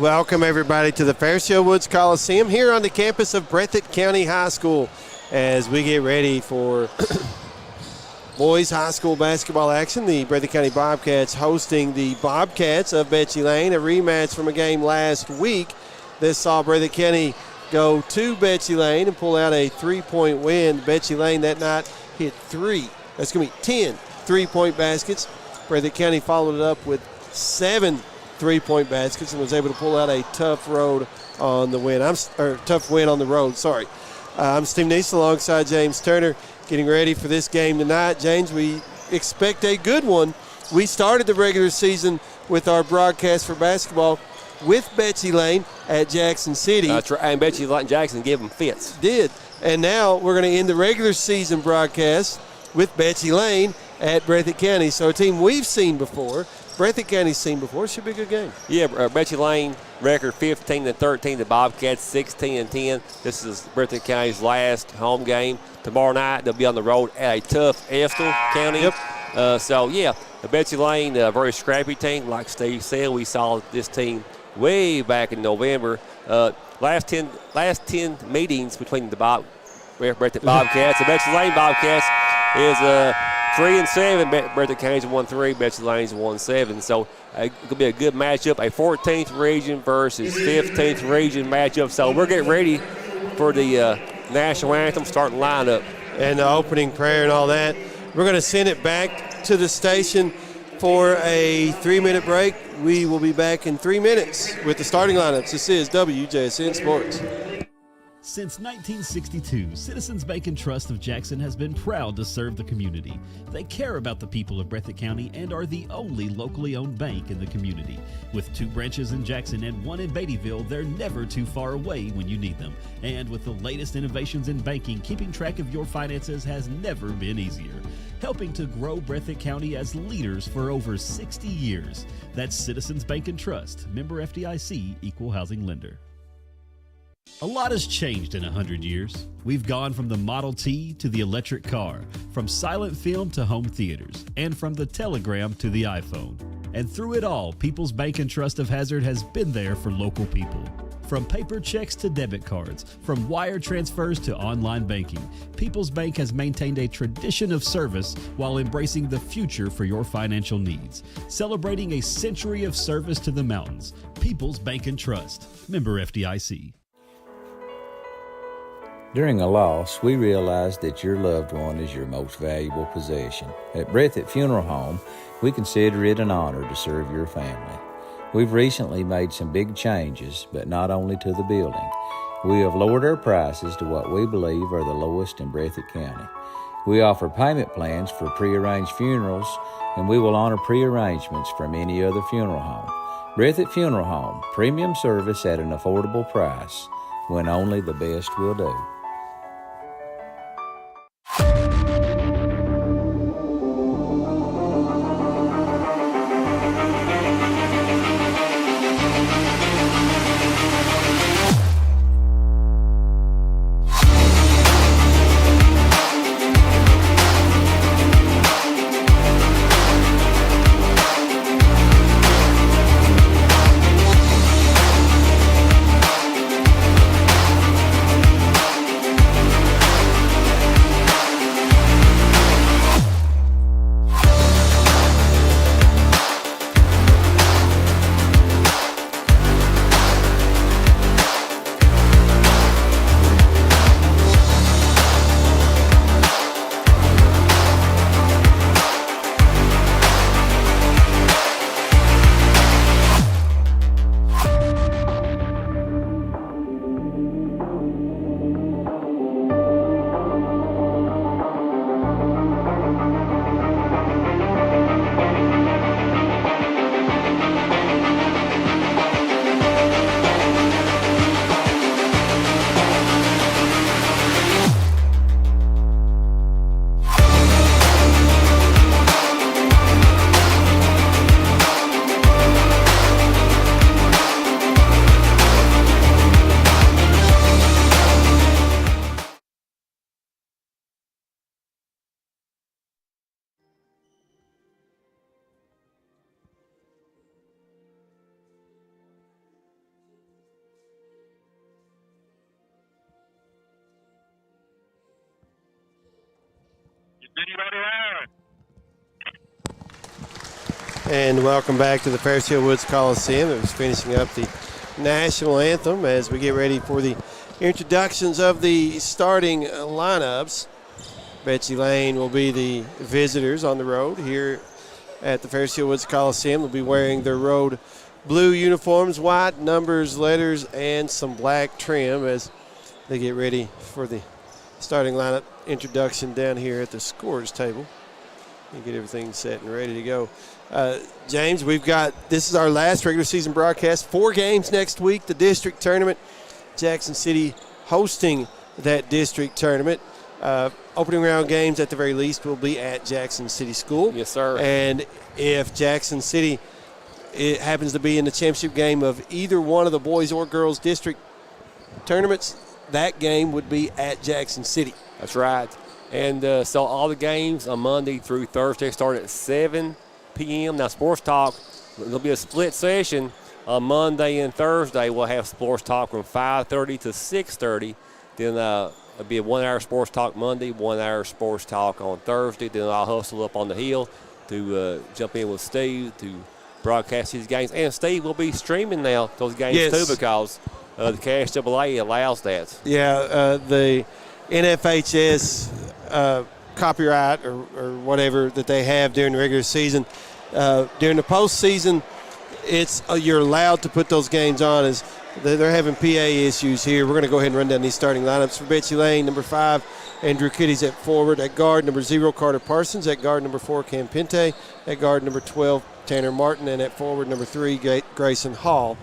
Welcome, everybody, to the Fairfield Woods Coliseum here on the campus of Breathitt County High School as we get ready for boys high school basketball action. The Breathitt County Bobcats hosting the Bobcats of Betsy Layne, a rematch from a game last week. This saw Breathitt County go to Betsy Layne and pull out a three-point win. Betsy Layne that night hit 10 three-point baskets. Breathitt County followed it up with 7 three-point baskets and was able to pull out a tough win on the road. I'm Steve Neese alongside James Turner, getting ready for this game tonight. James, we expect a good one. We started the regular season with our broadcast for basketball with Betsy Layne at Jackson City. That's right, and Betsy Jackson gave them fits. Did. And now we're going to end the regular season broadcast with Betsy Layne at Breathitt County. So a team we've seen before, Breathitt County's seen before. Should be a good game. Yeah, Betsy Layne record 15-13. The Bobcats 16-10. This is Breathitt County's last home game. Tomorrow night they'll be on the road at a tough Estill County. Yep. The Betsy Layne, a very scrappy team. Like Steve said, we saw this team way back in November. Last 10 meetings between the Breathitt Bobcats and Betsy Layne Bobcats is 3-7. Breathitt County's won 3. Betsy Layne's won 7. So it could be a good matchup. A 14th region versus 15th region matchup. So we're getting ready for the national anthem starting lineup and the opening prayer and all that. We're going to send it back to the station for a 3-minute break. We will be back in 3 minutes with the starting lineups. This is WJSN Sports. Since 1962, Citizens Bank and Trust of Jackson has been proud to serve the community. They care about the people of Breathitt County and are the only locally owned bank in the community. With 2 branches in Jackson and 1 in Beattyville, they're never too far away when you need them. And with the latest innovations in banking, keeping track of your finances has never been easier. Helping to grow Breathitt County as leaders for over 60 years. That's Citizens Bank and Trust, member FDIC, equal housing lender. A lot has changed in 100 years. We've gone from the Model T to the electric car, from silent film to home theaters, and from the telegram to the iPhone. And through it all, People's Bank and Trust of Hazard has been there for local people. From paper checks to debit cards, from wire transfers to online banking, People's Bank has maintained a tradition of service while embracing the future for your financial needs. Celebrating a century of service to the mountains. People's Bank and Trust, member FDIC. During a loss, we realize that your loved one is your most valuable possession. At Breathitt Funeral Home, we consider it an honor to serve your family. We've recently made some big changes, but not only to the building. We have lowered our prices to what we believe are the lowest in Breathitt County. We offer payment plans for prearranged funerals, and we will honor prearrangements from any other funeral home. Breathitt Funeral Home, premium service at an affordable price, when only the best will do. And welcome back to the Ferris Hill Woods Coliseum. It was finishing up the national anthem as we get ready for the introductions of the starting lineups. Betsy Layne will be the visitors on the road here at the Ferris Hill Woods Coliseum. They'll be wearing their road blue uniforms, white numbers, letters, and some black trim as they get ready for the starting lineup introduction down here at the scorers table. And get everything set and ready to go. James, this is our last regular season broadcast. 4 games next week, the district tournament. Jackson City hosting that district tournament. Opening round games at the very least will be at Jackson City School. Yes, sir. And if Jackson City happens to be in the championship game of either one of the boys or girls district tournaments, that game would be at Jackson City. That's right. And so all the games on Monday through Thursday start at 7 p.m. Now, Sports Talk, there'll be a split session on Monday and Thursday. We'll have Sports Talk from 5:30 to 6:30. Then it'll be a 1 hour Sports Talk Monday, 1 hour Sports Talk on Thursday. Then I'll hustle up on the hill to jump in with Steve to broadcast these games. And Steve will be streaming now those games too because the KSAA allows that. Yeah, the NFHS copyright or whatever that they have during the regular season. During the postseason, you're allowed to put those games on as they're having PA issues here. We're going to go ahead and run down these starting lineups for Betsy Layne. Number 5, Andrew Kitty's at forward. At guard, number 0, Carter Parsons. At guard, number 4, Cam Pinte. At guard, number 12, Tanner Martin. And at forward, number 3, Grayson Hall.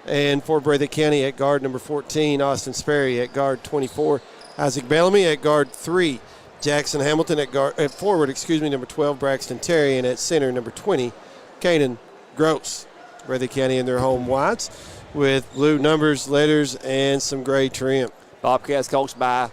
And for Breathitt County, at guard, number 14, Austin Sperry. At guard, 24, Isaac Bellamy. At guard, 3, Jackson Hamilton. At forward, number 12, Braxton Terry. And at center, number 20, Caden Gross. Breathitt County in their home whites with blue numbers, letters, and some gray trim. Bobcats coached by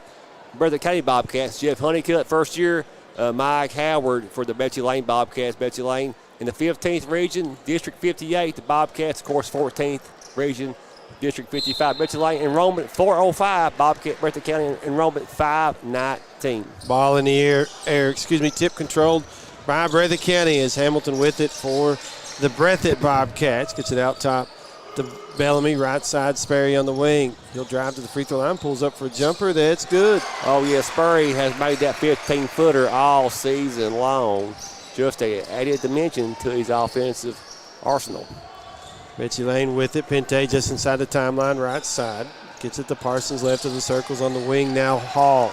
Breathitt County Bobcats. Jeff Honeycutt, first year. Mike Howard for the Betsy Layne Bobcats. Betsy Layne in the 15th region, District 58. The Bobcats, of course, 14th region, District 55. Betsy Layne enrollment 405. Bobcat Breathitt County enrollment 519. Ball in the air, tip controlled by Breathitt County as Hamilton with it for the Breathitt Bobcats. Gets it out top to Bellamy, right side, Sperry on the wing. He'll drive to the free throw line, pulls up for a jumper. That's good. Oh, yeah, Sperry has made that 15-footer all season long. Just an added dimension to his offensive arsenal. Betsy Layne with it. Pinte just inside the timeline, right side. Gets it to Parsons, left of the circles on the wing. Now Hall.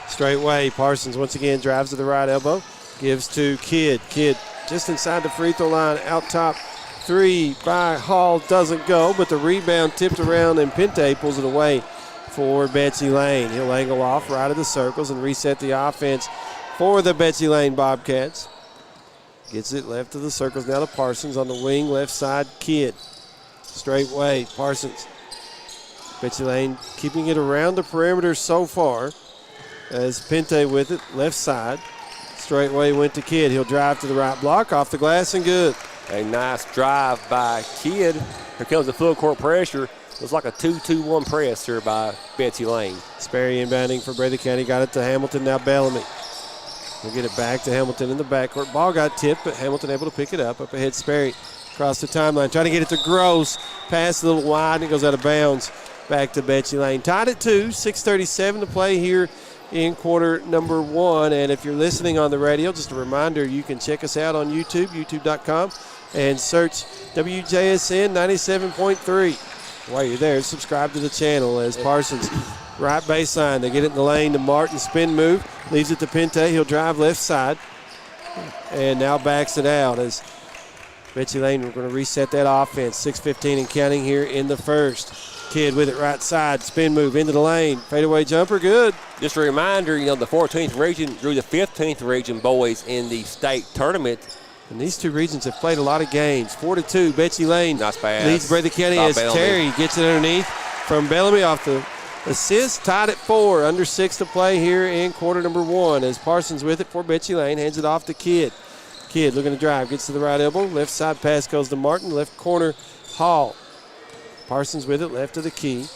Straight way. Parsons once again drives to the right elbow. Gives to Kidd. Kidd just inside the free throw line, out top. 3 by Hall doesn't go, but the rebound tipped around and Pinte pulls it away for Betsy Layne. He'll angle off right of the circles and reset the offense for the Betsy Layne Bobcats. Gets it left of the circles now to Parsons on the wing, left side, Kidd. Straight way, Parsons. Betsy Layne keeping it around the perimeter so far as Pinte with it, left side. Straight way went to Kidd. He'll drive to the right block, off the glass and good. A nice drive by Kidd. Here comes the full court pressure. It was like a 2-2-1 press here by Betsy Layne. Sperry inbounding for Breathitt County. Got it to Hamilton, now Bellamy. We'll get it back to Hamilton in the backcourt. Ball got tipped, but Hamilton able to pick it up. Up ahead, Sperry across the timeline. Trying to get it to Gross. Pass a little wide, and it goes out of bounds. Back to Betsy Layne. Tied at 2, 6:37 to play here in quarter number 1. And if you're listening on the radio, just a reminder, you can check us out on YouTube, youtube.com, and search WJSN 97.3. While you're there, subscribe to the channel as Parsons, right baseline. They get it in the lane to Martin, spin move, leaves it to Pinte. He'll drive left side, and now backs it out as Betsy Layne, we're going to reset that offense. 6:15 and counting here in the first. Kidd with it right side, spin move into the lane. Fadeaway jumper, good. Just a reminder, the 14th region drew the 15th region boys in the state tournament. And these two regions have played a lot of games. 4-2, Betsy Layne nice pass. leads Breathitt County as Bellamy. Terry gets it underneath from Bellamy off the assist. Tied at 4, under 6 to play here in quarter number 1 as Parsons with it for Betsy Layne, hands it off to Kidd. Kidd looking to drive, gets to the right elbow. Left side pass goes to Martin, left corner Hall. Parsons with it, left of the key.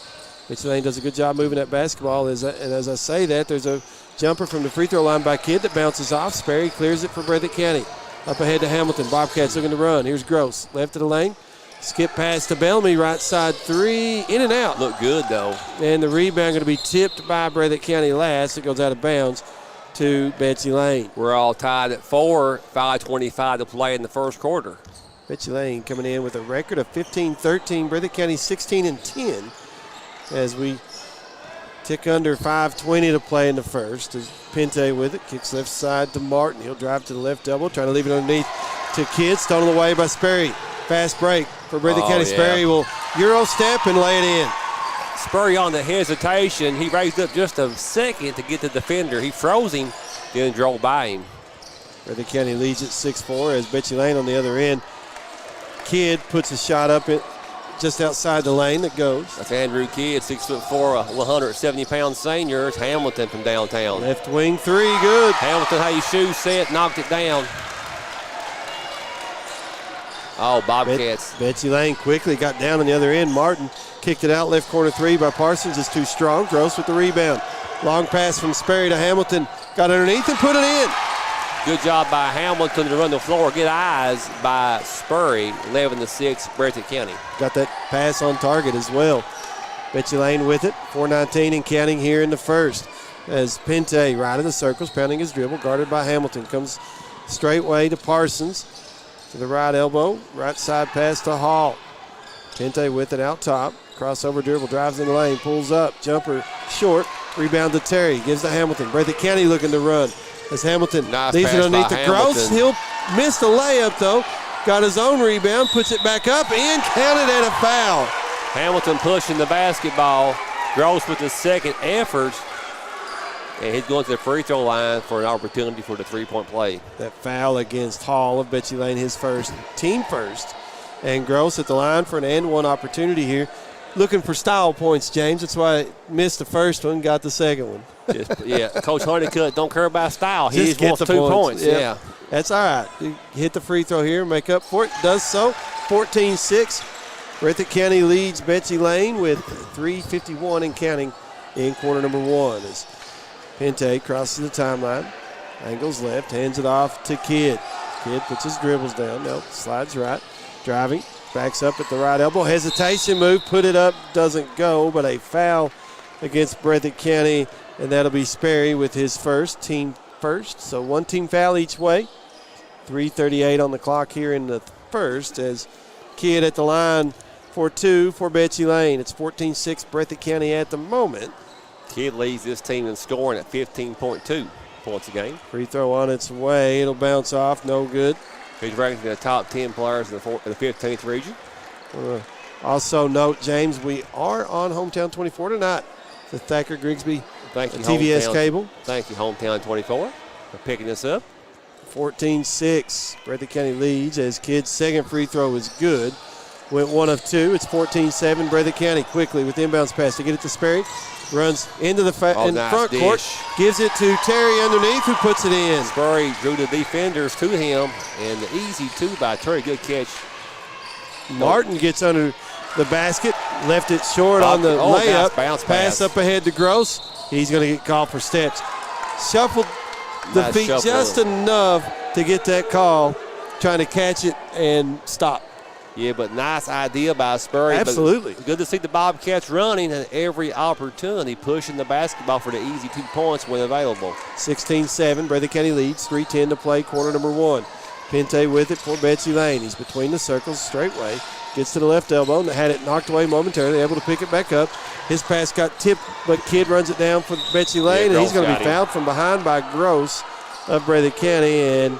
Betsy Layne does a good job moving that basketball. And as I say that, there's a jumper from the free throw line by Kidd that bounces off. Sperry clears it for Breathitt County. Up ahead to Hamilton. Bobcats looking to run. Here's Gross. Left of the lane. Skip pass to Bellamy. Right side three. In and out. Look good, though. And the rebound going to be tipped by Breathitt County last. It goes out of bounds to Betsy Layne. We're all tied at 4, 5:25 to play in the first quarter. Betsy Layne coming in with a record of 15-13. Breathitt County 16-10 as we tick under 5:20 to play in the first. As Pente with it, kicks left side to Martin. He'll drive to the left elbow, trying to leave it underneath to Kidd. Stolen away by Sperry. Fast break for Breathitt County. Yeah. Sperry will Euro step and lay it in. Spurry on the hesitation. He raised up just a second to get the defender. He froze him, then drove by him. Breathitt County leads at 6-4 as Betsy Layne on the other end. Kidd puts a shot up it just outside the lane that goes. That's Andrew Kidd, 6'4", 170-pound senior. It's Hamilton from downtown. Left wing three, good. Hamilton had his shoes set, knocked it down. Oh, Bobcats. Betsy Layne quickly got down on the other end. Martin kicked it out, left corner three by Parsons. It's too strong. Gross with the rebound. Long pass from Sperry to Hamilton. Got underneath and put it in. Good job by Hamilton to run the floor. Good eyes by Spurry, 11-6, Breathitt County. Got that pass on target as well. Betsy Layne with it. 4:19 and counting here in the first. As Pente right in the circles, pounding his dribble, guarded by Hamilton. Comes straight way to Parsons. To the right elbow, right side pass to Hall. Pente with it out top. Crossover dribble, drives in the lane, pulls up. Jumper short. Rebound to Terry. Gives to Hamilton. Breathitt County looking to run. As Hamilton leaves it underneath the Gross. He'll miss the layup, though. Got his own rebound, puts it back up, and counted and a foul. Hamilton pushing the basketball. Gross with his second effort. And he's going to the free throw line for an opportunity for the three-point play. That foul against Hall of Betsy Layne, his first, team first. And Gross at the line for an and-one opportunity here. Looking for style points, James. That's why I missed the first one, got the second one. Yeah, Coach Honeycutt don't care about style. He just wants 2 points. Yep. Yeah. That's all right. You hit the free throw here, make up for it. Does so. 14-6. Breathitt County leads Betsy Layne with 3:51 and counting in quarter number one. As Pente crosses the timeline, angles left, hands it off to Kidd. Kidd puts his dribbles down. No, slides right. Driving, backs up at the right elbow. Hesitation move, put it up, doesn't go, but a foul against Breathitt County, and that'll be Sperry with his first, team first. So one team foul each way. 3:38 on the clock here in the first as Kidd at the line for two for Betsy Layne. It's 14-6 Breathitt County at the moment. Kidd leads this team in scoring at 15.2 points a game. Free throw on its way. It'll bounce off. No good. He's ranked in the top 10 players in the 15th region. Also note, James, we are on Hometown 24 tonight. The Thacker Grigsby Thank you, TVS Hometown, cable. Thank you, Hometown 24, for picking this up. 14-6. Breathitt County leads as Kidd's second free throw is good. Went 1 of 2. It's 14-7. Breathitt County quickly with inbounds pass to get it to Sperry. Runs into the nice front dish. court. Gives it to Terry underneath, who puts it in. Spurry drew the defenders to him, and the easy two by Terry. Good catch. Martin gets under the basket. Left it short on the layup. Nice bounce pass up ahead to Gross. He's going to get called for steps. Shuffled the Nice feet shuffle. just enough to get that call. Trying to catch it and stop. Yeah, but nice idea by Spurry. Absolutely. But good to see the Bobcats running at every opportunity, pushing the basketball for the easy 2 points when available. 16-7. Breathitt County leads. 3:10 to play, quarter number one. Pente with it for Betsy Layne. He's between the circles, straightway. Gets to the left elbow and had it knocked away momentarily. Able to pick it back up. His pass got tipped, but Kidd runs it down for Betsy Layne, and he's going to be fouled from behind by Gross of Breathitt County, and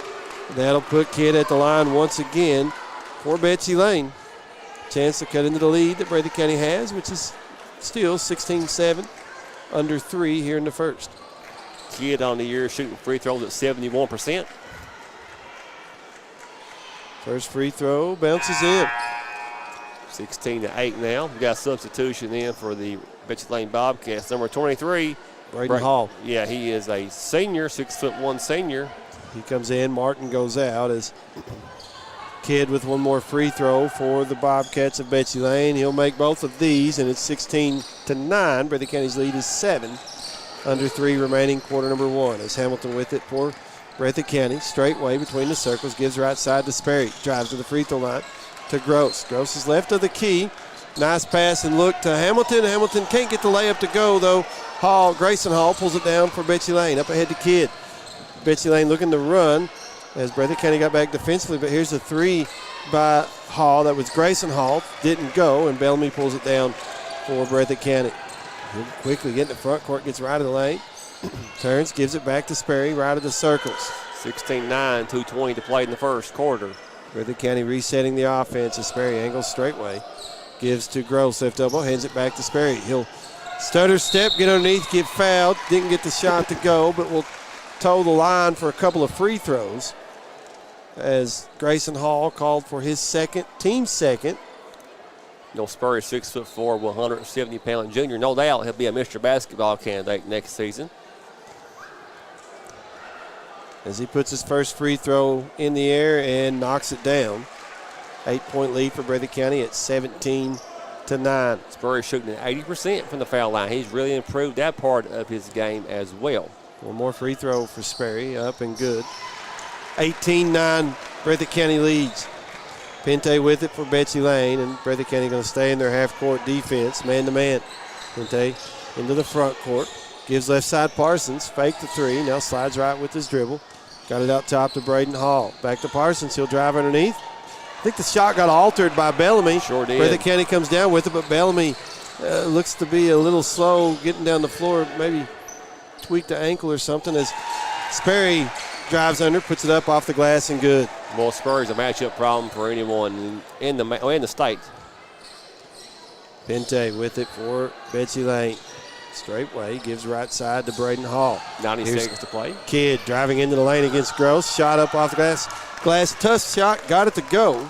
that'll put Kidd at the line once again for Betsy Layne. Chance to cut into the lead that Breathitt County has, which is still 16-7, under 3 here in the first. Kidd on the year shooting free throws at 71%. First free throw bounces in. 16-8 now. We got a substitution in for the Betsy Layne Bobcats. Number 23, Braden Hall. Yeah, he is a senior, 6'1" senior. He comes in. Martin goes out as Kidd with one more free throw for the Bobcats of Betsy Layne. He'll make both of these, and it's 16-9. Breathitt County's lead is 7. Under 3 remaining, quarter number 1. As Hamilton with it for Breathitt County. Straight way between the circles. Gives right side to Sperry. Drives to the free throw line to Gross. Gross is left of the key. Nice pass and look to Hamilton. Hamilton can't get the layup to go, though. Grayson Hall pulls it down for Betsy Layne. Up ahead to Kidd. Betsy Layne looking to run as Breathitt County got back defensively, but here's a 3 by Hall. That was Grayson Hall. Didn't go, and Bellamy pulls it down for Breathitt County. He'll quickly get in the front court, gets right of the lane. Turns, gives it back to Sperry, right of the circles. 16-9, 2:20 to play in the first quarter. Breathitt County resetting the offense as Sperry angles straightway. Gives to Gross, left elbow, hands it back to Sperry. He'll stutter step, get underneath, get fouled. Didn't get the shot to go, but will toe the line for a couple of free throws as Grayson Hall called for his team second. Spurrier, 6'4", 170-pound junior. No doubt he'll be a Mr. Basketball candidate next season. As he puts his first free throw in the air and knocks it down. 8-point lead for Breathitt County at 17-9. Spurrier shooting at 80% from the foul line. He's really improved that part of his game as well. One more free throw for Sperry, up and good. 18-9, Breathitt County leads. Pente with it for Betsy Layne, and Breathitt County going to stay in their half-court defense, man-to-man. Pente into the front court, gives left side Parsons, fake the 3, now slides right with his dribble. Got it out top to Braden Hall. Back to Parsons, he'll drive underneath. I think the shot got altered by Bellamy. Sure did. Breathitt County comes down with it, but Bellamy looks to be a little slow getting down the floor, maybe tweaked the ankle or something as Sperry drives under, puts it up off the glass and good. Well, Spurrier's a matchup problem for anyone in the state. Pente with it for Betsy Layne. Straight way, gives right side to Braden Hall. 90 Here's seconds to play. Kidd driving into the lane against Gross. Shot up off the glass. Tough shot, got it to go.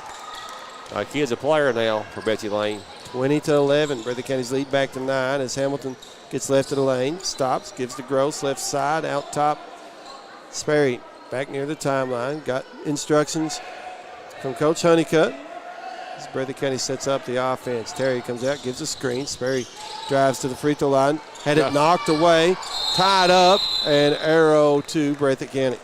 Kidd's a player now for Betsy Layne. 20-11. Breathitt County's lead back to 9 as Hamilton gets left of the lane. Stops, gives to Gross, left side, out top. Sperry back near the timeline. Got instructions from Coach Honeycutt. As Breathitt County sets up the offense. Terry comes out, gives a screen. Sperry drives to the free throw line. Had it knocked away, tied up, and arrow to Breathitt County.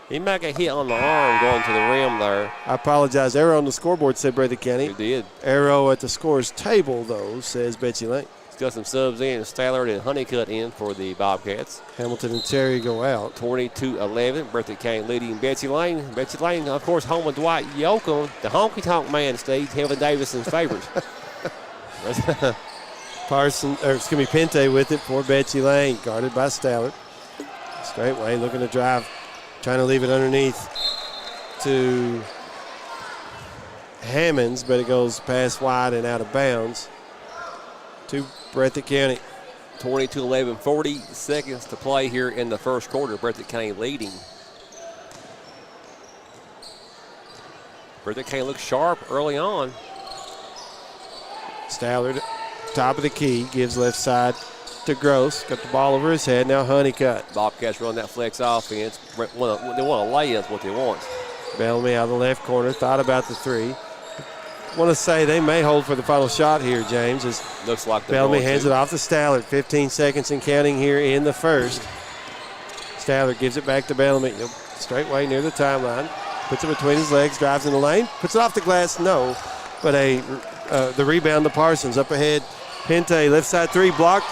He might get hit on the arm going to the rim there. I apologize. Arrow on the scoreboard said Breathitt County. He did. Arrow at the scorer's table, though, says Betsy Layne. He's got some subs in. Stallard and Honeycutt in for the Bobcats. Hamilton and Terry go out. 22-11. Breathitt County leading Betsy Layne. Betsy Layne, of course, home with Dwight Yoakum, the honky-tonk man, Steve, Kevin Davison's favorites. Pente with it for Betsy Layne. Guarded by Stallard. Straight way, looking to drive. Trying to leave it underneath to Hammonds, but it goes past wide and out of bounds to Breathitt County. 22-11, 40 seconds to play here in the first quarter. Breathitt County leading. Breathitt County looks sharp early on. Stallard, top of the key, gives left side to Gross. Got the ball over his head. Now Honeycutt. Bobcats run that flex offense. They want a layup, what they want. Bellamy out of the left corner. Thought about the 3. Want to say they may hold for the final shot here, James. As looks like Bellamy hands it off to Stallard. 15 seconds and counting here in the first. Stallard gives it back to Bellamy. Straight way near the timeline. Puts it between his legs. Drives in the lane. Puts it off the glass. No. But the rebound to Parsons. Up ahead. Pente. Left side 3. Blocked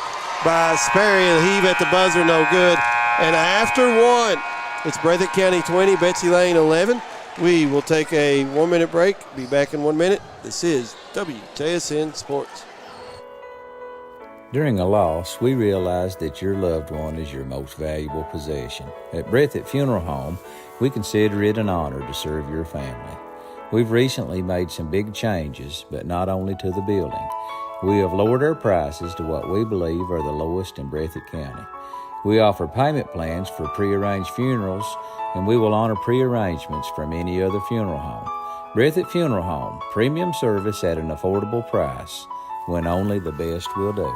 by Sperry. And heave at the buzzer. No good. And after one, it's Breathitt County 20. Betsy Layne 11. We will take a 1-minute break. Be back in 1 minute. This is WJSN Sports. During a loss, we realize that your loved one is your most valuable possession. At Breathitt Funeral Home, we consider it an honor to serve your family. We've recently made some big changes, but not only to the building. We have lowered our prices to what we believe are the lowest in Breathitt County. We offer payment plans for prearranged funerals, and we will honor prearrangements from any other funeral home. Breathitt Funeral Home, premium service at an affordable price, when only the best will do.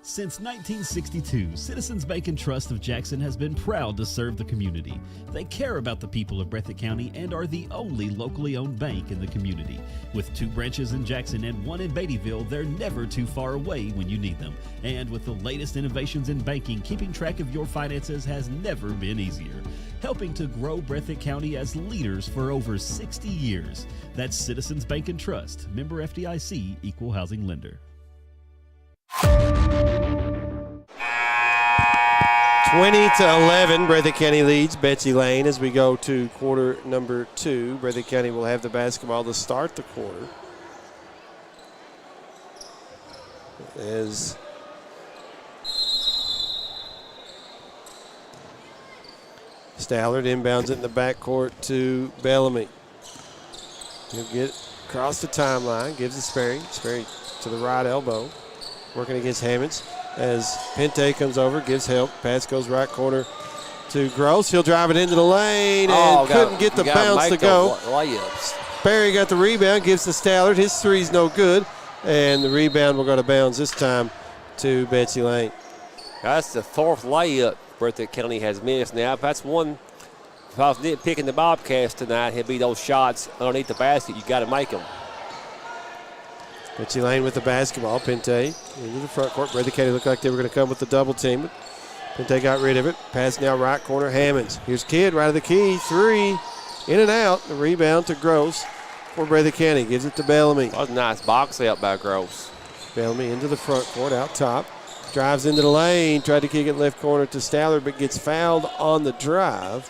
Since 1962, Citizens Bank and Trust of Jackson has been proud to serve the community. They care about the people of Breathitt County and are the only locally owned bank in the community. With 2 branches in Jackson and 1 in Beattyville, they're never too far away when you need them. And with the latest innovations in banking, keeping track of your finances has never been easier. Helping to grow Breathitt County as leaders for over 60 years. That's Citizens Bank and Trust, member FDIC, equal housing lender. 20-11, Breathitt County leads Betsy Layne as we go to quarter number 2. Breathitt County will have the basketball to start the quarter. As Stallard inbounds it in the backcourt to Bellamy. He'll get across the timeline, gives it Sperry. Sperry to the right elbow, working against Hammonds. As Pente comes over, gives help. Pass goes right corner to Gross. He'll drive it into the lane and couldn't get the bounce to go. Sperry got the rebound, gives to Stallard. His three's no good, and the rebound will go to bounds this time to Betsy Layne. That's the 4th layup Breathitt County has missed now. If that's one, if I was nitpicking the Bobcats tonight, it'd be those shots underneath the basket. You got to make them. Betsy Layne with the basketball. Pente into the front court. Breathitt County looked like they were going to come with the double team, but Pente got rid of it. Pass now right corner, Hammonds. Here's Kidd right of the key. 3, in and out. The rebound to Gross for Breathitt County. Gives it to Bellamy. That was a nice box out by Gross. Bellamy into the front court, out top. Drives into the lane. Tried to kick it left corner to Stallard, but gets fouled on the drive.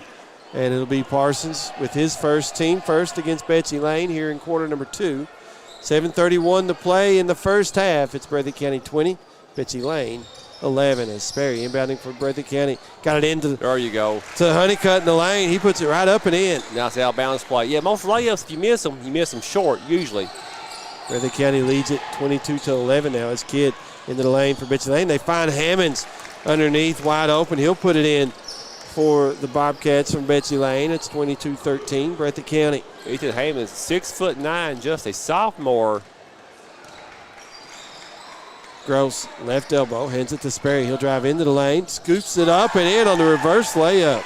And it'll be Parsons with his team first against Betsy Layne here in quarter number 2. 7:31 to play in the first half. It's Breathitt County 20, Betsy Layne 11. As Sperry inbounding for Breathitt County. Got it into there you go. To Honeycutt in the lane. He puts it right up and in. Now it's out of bounds play. Yeah, most layups, if you miss them short usually. Breathitt County leads it 22-11 now as Kidd into the lane for Betsy Layne. They find Hammonds underneath, wide open. He'll put it in for the Bobcats from Betsy Layne. It's 22-13, Breathitt County. Ethan Hammonds, 6'9", just a sophomore. Gross, left elbow, hands it to Sperry. He'll drive into the lane, scoops it up and in on the reverse layup.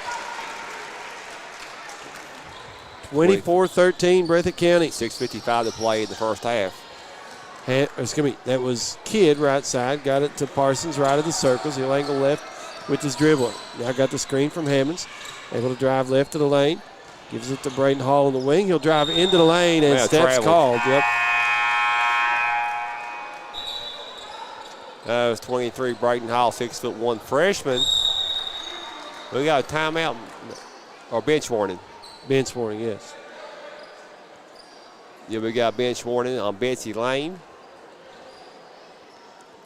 24-13, Breathitt County. 6:55 to play in the first half. That was Kidd right side. Got it to Parsons right of the circles. He'll angle left with his dribbler. Now got the screen from Hammonds. Able to drive left to the lane. Gives it to Braden Hall on the wing. He'll drive into the lane and steps called. Yep. That was 23, Braden Hall, 6'1" freshman. We got a timeout or bench warning. Bench warning, yes. Yeah, we got a bench warning on Betsy Layne.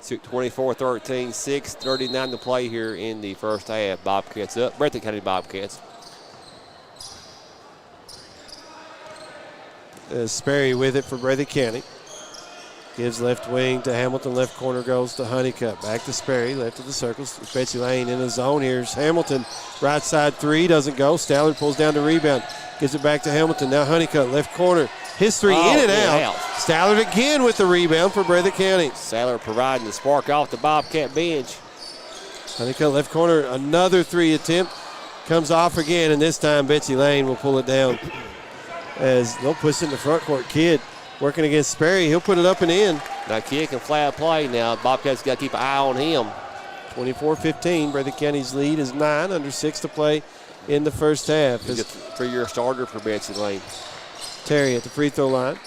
24-13, 6:39 to play here in the first half. Bobcats up. Breathitt County Bobcats. Sperry with it for Breathitt County. Gives left wing to Hamilton. Left corner goes to Honeycutt. Back to Sperry. Left of the circles. Betsy Layne in the zone. Here's Hamilton. Right side 3. Doesn't go. Stallard pulls down the rebound. Gives it back to Hamilton. Now Honeycutt. Left corner. His 3 in and out. Stallard again with the rebound for Breathitt County. Stallard providing the spark off the Bobcat bench. Honeycutt left corner. Another 3 attempt. Comes off again, and this time Betsy Layne will pull it down. As they'll push it in the front court. Kidd working against Sperry. He'll put it up and in. Now Kidd can flat play now. Bobcats got to keep an eye on him. 24-15. Breathitt County's lead is 9, under 6 to play in the first half. He's a 3-year starter for Betsy Layne. Terry at the free throw line.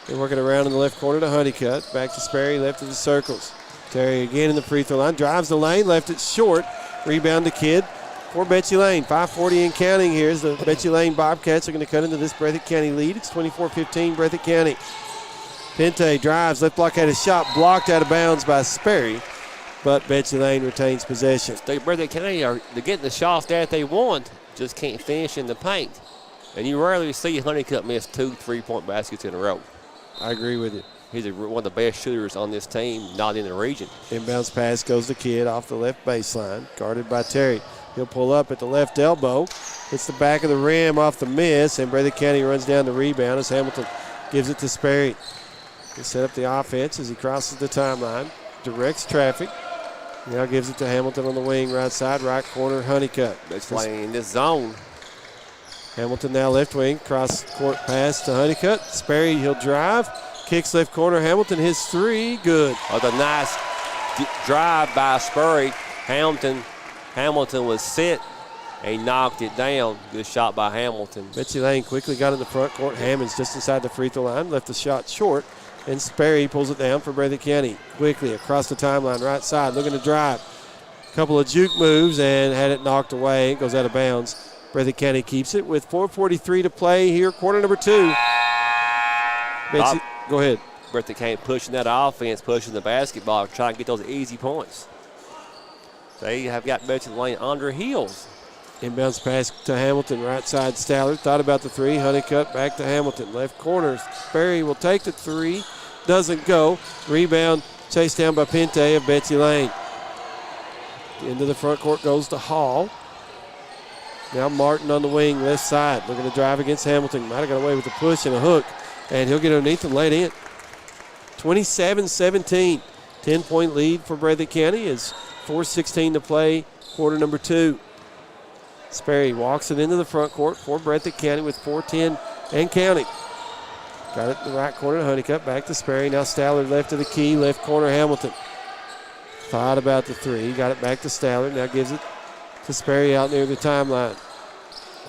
They're working around in the left corner to Honeycutt. Back to Sperry, left of the circles. Terry again in the free throw line. Drives the lane, left it short. Rebound to Kidd for Betsy Layne. 5:40 and counting here as the Betsy Layne Bobcats are going to cut into this Breathitt County lead. It's 24-15 Breathitt County. Pente drives, left block had a shot blocked out of bounds by Sperry, but Betsy Layne retains possession. Breathitt County they're getting the shots that they want, just can't finish in the paint. And you rarely see Honeycutt miss 2 3-point baskets in a row. I agree with you. He's one of the best shooters on this team, not in the region. Inbounds pass goes to Kidd off the left baseline, guarded by Terry. He'll pull up at the left elbow. Hits the back of the rim off the miss, and Breathitt County runs down the rebound as Hamilton gives it to Sperry. He'll set up the offense as he crosses the timeline, directs traffic. Now gives it to Hamilton on the wing, right side, right corner, Honeycutt. It's playing in this zone. Hamilton now left wing, cross court pass to Honeycutt. Sperry, he'll drive. Kicks left corner, Hamilton, his three, good. Oh, the nice drive by Sperry. Hamilton was set and knocked it down. Good shot by Hamilton. Betsy Layne quickly got in the front court. Hammonds just inside the free throw line, left the shot short, and Sperry pulls it down for Breathitt County. Quickly across the timeline, right side, looking to drive. Couple of juke moves and had it knocked away. It goes out of bounds. Breathitt County keeps it with 4:43 to play here, quarter number 2. Betsy, go ahead. Breathitt County pushing that offense, pushing the basketball, trying to get those easy points. They have got Betsy Layne under heels. Inbounds pass to Hamilton, right side Stallard. Thought about the three. Honeycutt back to Hamilton. Left corner. Sperry will take the three. Doesn't go. Rebound chased down by Pente of Betsy Layne. Into the front court goes to Hall. Now Martin on the wing, left side. Looking to drive against Hamilton. Might have got away with a push and a hook. And he'll get underneath and lay it in. 27-17. 10-point lead for Breathitt County as 4:16 to play, quarter number 2. Sperry walks it into the front court for Breathitt County with 4:10 and counting. Got it in the right corner to Honeycutt, back to Sperry. Now Stallard left of the key, left corner Hamilton. Thought about the three, got it back to Stallard, now gives it to Sperry out near the timeline.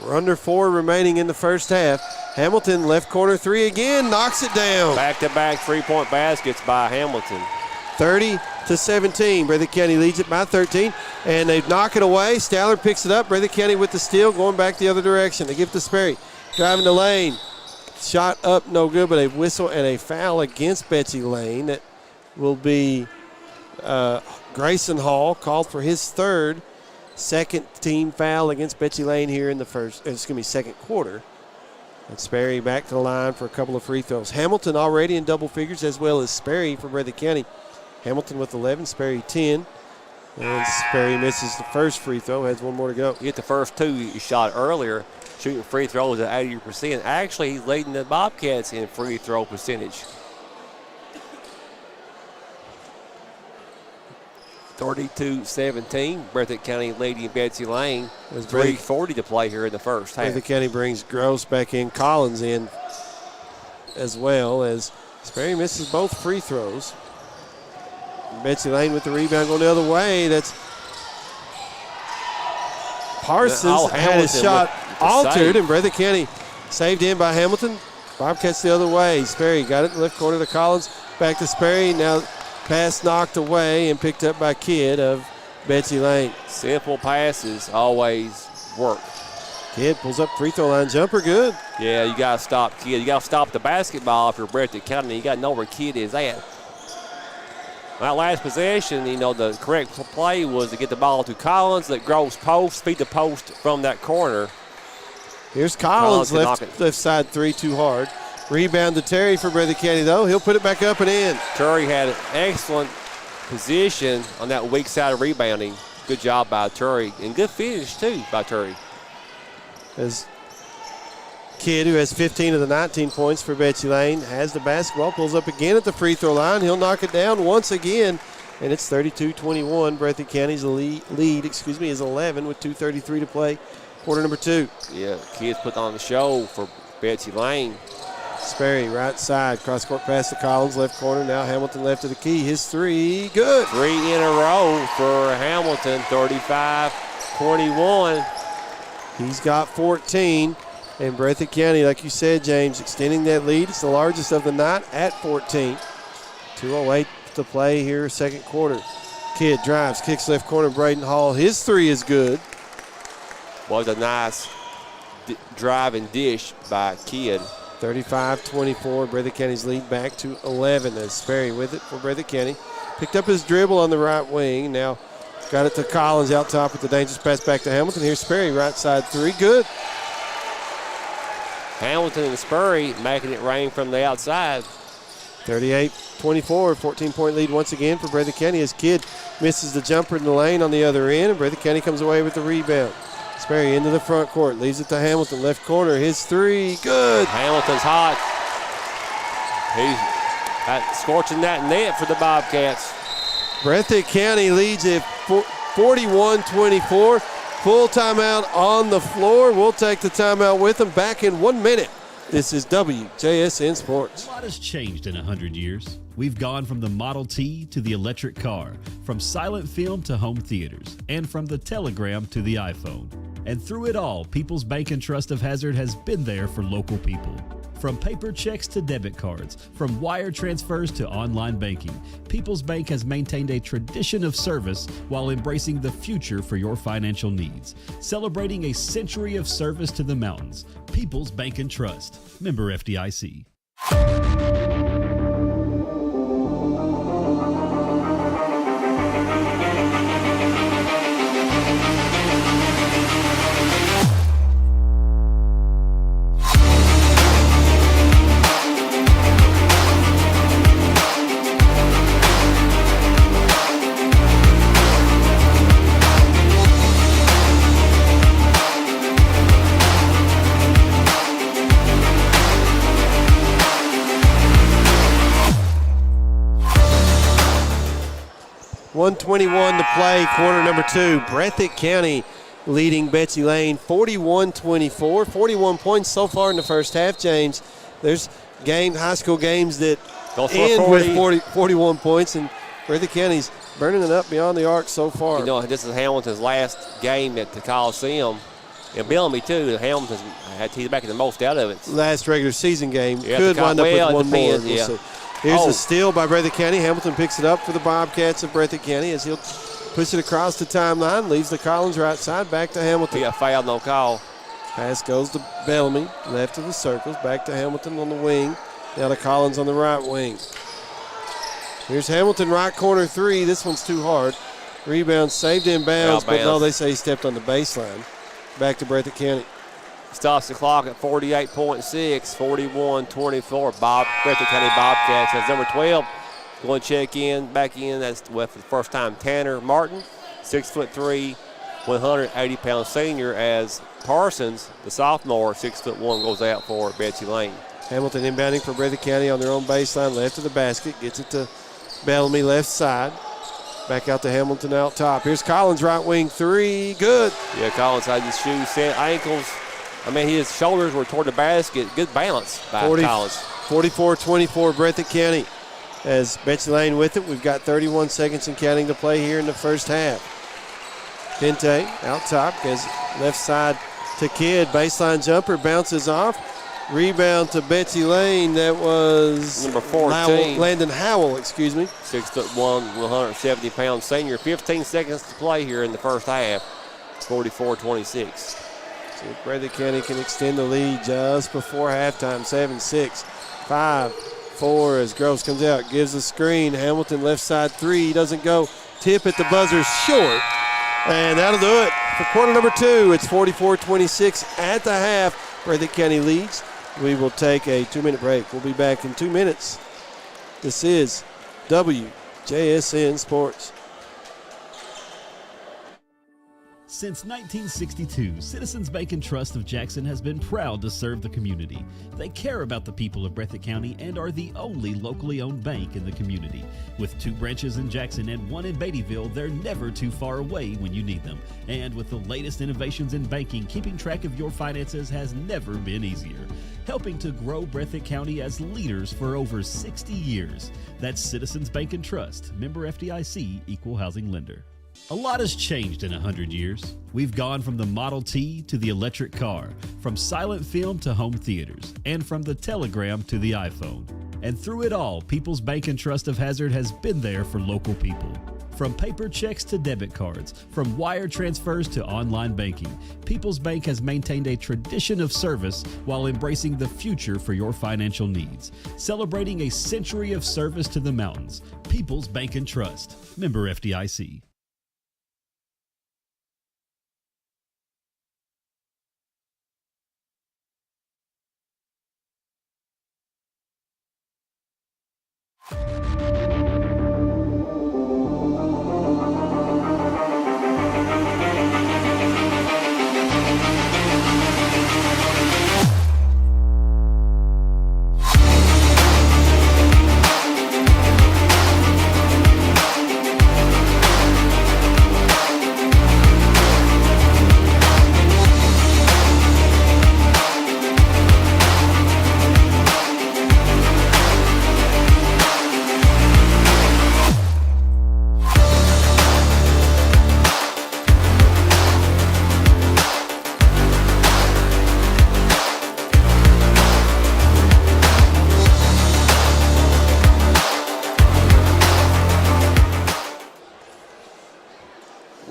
We're under 4 remaining in the first half. Hamilton left corner three again, knocks it down. Back-to-back three-point baskets by Hamilton. 30-17. Breathitt County leads it by 13, and they knock it away. Stallard picks it up. Breathitt County with the steal, going back the other direction. They give it to Sperry. Driving to Layne. Shot up, no good, but a whistle and a foul against Betsy Layne. That will be Grayson Hall, called for his second team foul against Betsy Layne here in the second quarter. And Sperry back to the line for a couple of free throws. Hamilton already in double figures, as well as Sperry for Breathitt County. Hamilton with 11, Sperry 10. And Sperry misses the first free throw, has one more to go. He hit the first two he shot earlier, shooting free throws at 80%. Actually, he's leading the Bobcats in free throw percentage. 32-17. Breathitt County leading Betsy Layne. 3:40 to play here in the first half. Breathitt County brings Gross back in, Collins in, as well as Sperry misses both free throws. Betsy Layne with the rebound going the other way. That's Parsons had his shot altered, and Breathitt County saved in by Hamilton. Bobcats the other way. Sperry got it in the left corner to Collins. Back to Sperry. Now pass knocked away and picked up by Kidd of Betsy Layne. Simple passes always work. Kidd pulls up free throw line jumper, good. Yeah, you got to stop Kidd. You got to stop the basketball if you're Breathitt County. You got to know where Kidd is at. That last possession, the correct play was to get the ball to Collins, let Gross post, feed the post from that corner. Here's Collins left side three, too hard. Rebound to Terry for Breathitt County, though. He'll put it back up and in. Terry had an excellent position on that weak side of rebounding. Good job by Terry, and good finish, too, by Terry. As Kidd, who has 15 of the 19 points for Betsy Layne, has the basketball, pulls up again at the free throw line. He'll knock it down once again, and it's 32-21. Breathitt County's lead is 11 with 2:33 to play, quarter number 2. Yeah, Kidd's put on the show for Betsy Layne. Sperry, right side, cross-court pass to Collins, left corner. Now Hamilton left of the key. His three, good. 3 in a row for Hamilton, 35-21. He's got 14. And Breathitt County, like you said, James, extending that lead. It's the largest of the night at 14. 2:08 to play here, second quarter. Kidd drives, kicks left corner, Braden Hall. His three is good. Was a nice drive and dish by Kidd. 35-24, Breathitt County's lead back to 11 as Sperry with it for Breathitt County. Picked up his dribble on the right wing. Now got it to Collins out top with the dangerous pass back to Hamilton. Here's Sperry, right side three, good. Hamilton and Sperry making it rain from the outside. 38-24, 14-point lead once again for Breathitt County as Kidd misses the jumper in the lane on the other end, and Breathitt County comes away with the rebound. Sperry into the front court, leaves it to Hamilton, left corner, his three, good. Hamilton's hot. He's scorching that net for the Bobcats. Breathitt County leads at 41-24. Full timeout on the floor. We'll take the timeout with them. Back in 1 minute. This is WJSN Sports. A lot has changed in 100 years. We've gone from the Model T to the electric car, from silent film to home theaters, and from the telegram to the iPhone. And through it all, People's Bank and Trust of Hazard has been there for local people. From paper checks to debit cards, from wire transfers to online banking, People's Bank has maintained a tradition of service while embracing the future for your financial needs. Celebrating a century of service to the mountains. People's Bank and Trust. Member FDIC. .121 to play, quarter number 2. Breathitt County leading Betsy Layne 41-24. 41 points so far in the first half, James. There's high school games that end with 41 points, and Breathitt County's burning it up beyond the arc so far. You know, this is Hamilton's last game at the Coliseum. And Bellamy, too. Hamilton's he's back in the most out of it. Last regular season game. Yeah, could wind up with one more. Yeah. We'll see. Here's a steal by Breathitt County. Hamilton picks it up for the Bobcats of Breathitt County as he'll push it across the timeline. Leaves the Collins right side. Back to Hamilton. He got fouled, no call. Pass goes to Bellamy. Left of the circles. Back to Hamilton on the wing. Now to Collins on the right wing. Here's Hamilton, right corner 3. This one's too hard. Rebound saved in bounds, but no, they say he stepped on the baseline. Back to Breathitt County. Stops the clock at 48.6, 41-24. Breathitt County Bobcats has number 12. Going to check in, back in. That's for the first time Tanner Martin, 6'3", 180-pound senior, as Parsons, the sophomore, 6'1", goes out for Betsy Layne. Hamilton inbounding for Breathitt County on their own baseline, left of the basket. Gets it to Bellamy, left side. Back out to Hamilton out top. Here's Collins, right wing 3. Good. Yeah, Collins had his shoes set, ankles. His shoulders were toward the basket. Good balance by Collins. 44-24 Breathitt County. As Betsy Layne with it, we've got 31 seconds and counting to play here in the first half. Pente out top, goes left side to Kidd. Baseline jumper, bounces off. Rebound to Betsy Layne. That was number 14. Landon Howell, excuse me. 6'1", 170-pound senior. 15 seconds to play here in the first half. 44-26. So Breathitt County can extend the lead just before halftime. 7-6, 5-4 as Groves comes out, gives the screen. Hamilton left side 3, doesn't go. Tip at the buzzer, short. And that'll do it for quarter number 2. It's 44-26 at the half. Breathitt County leads. We will take a 2-minute break. We'll be back in 2 minutes. This is WJSN Sports. Since 1962, Citizens Bank and Trust of Jackson has been proud to serve the community. They care about the people of Breathitt County and are the only locally owned bank in the community. With 2 branches in Jackson and 1 in Beattyville, they're never too far away when you need them. And with the latest innovations in banking, keeping track of your finances has never been easier. Helping to grow Breathitt County as leaders for over 60 years. That's Citizens Bank and Trust, member FDIC, equal housing lender. A lot has changed in 100 years. We've gone from the Model T to the electric car, from silent film to home theaters, and from the telegram to the iPhone. And through it all, People's Bank and Trust of Hazard has been there for local people. From paper checks to debit cards, from wire transfers to online banking, People's Bank has maintained a tradition of service while embracing the future for your financial needs. Celebrating a century of service to the mountains. People's Bank and Trust, member FDIC.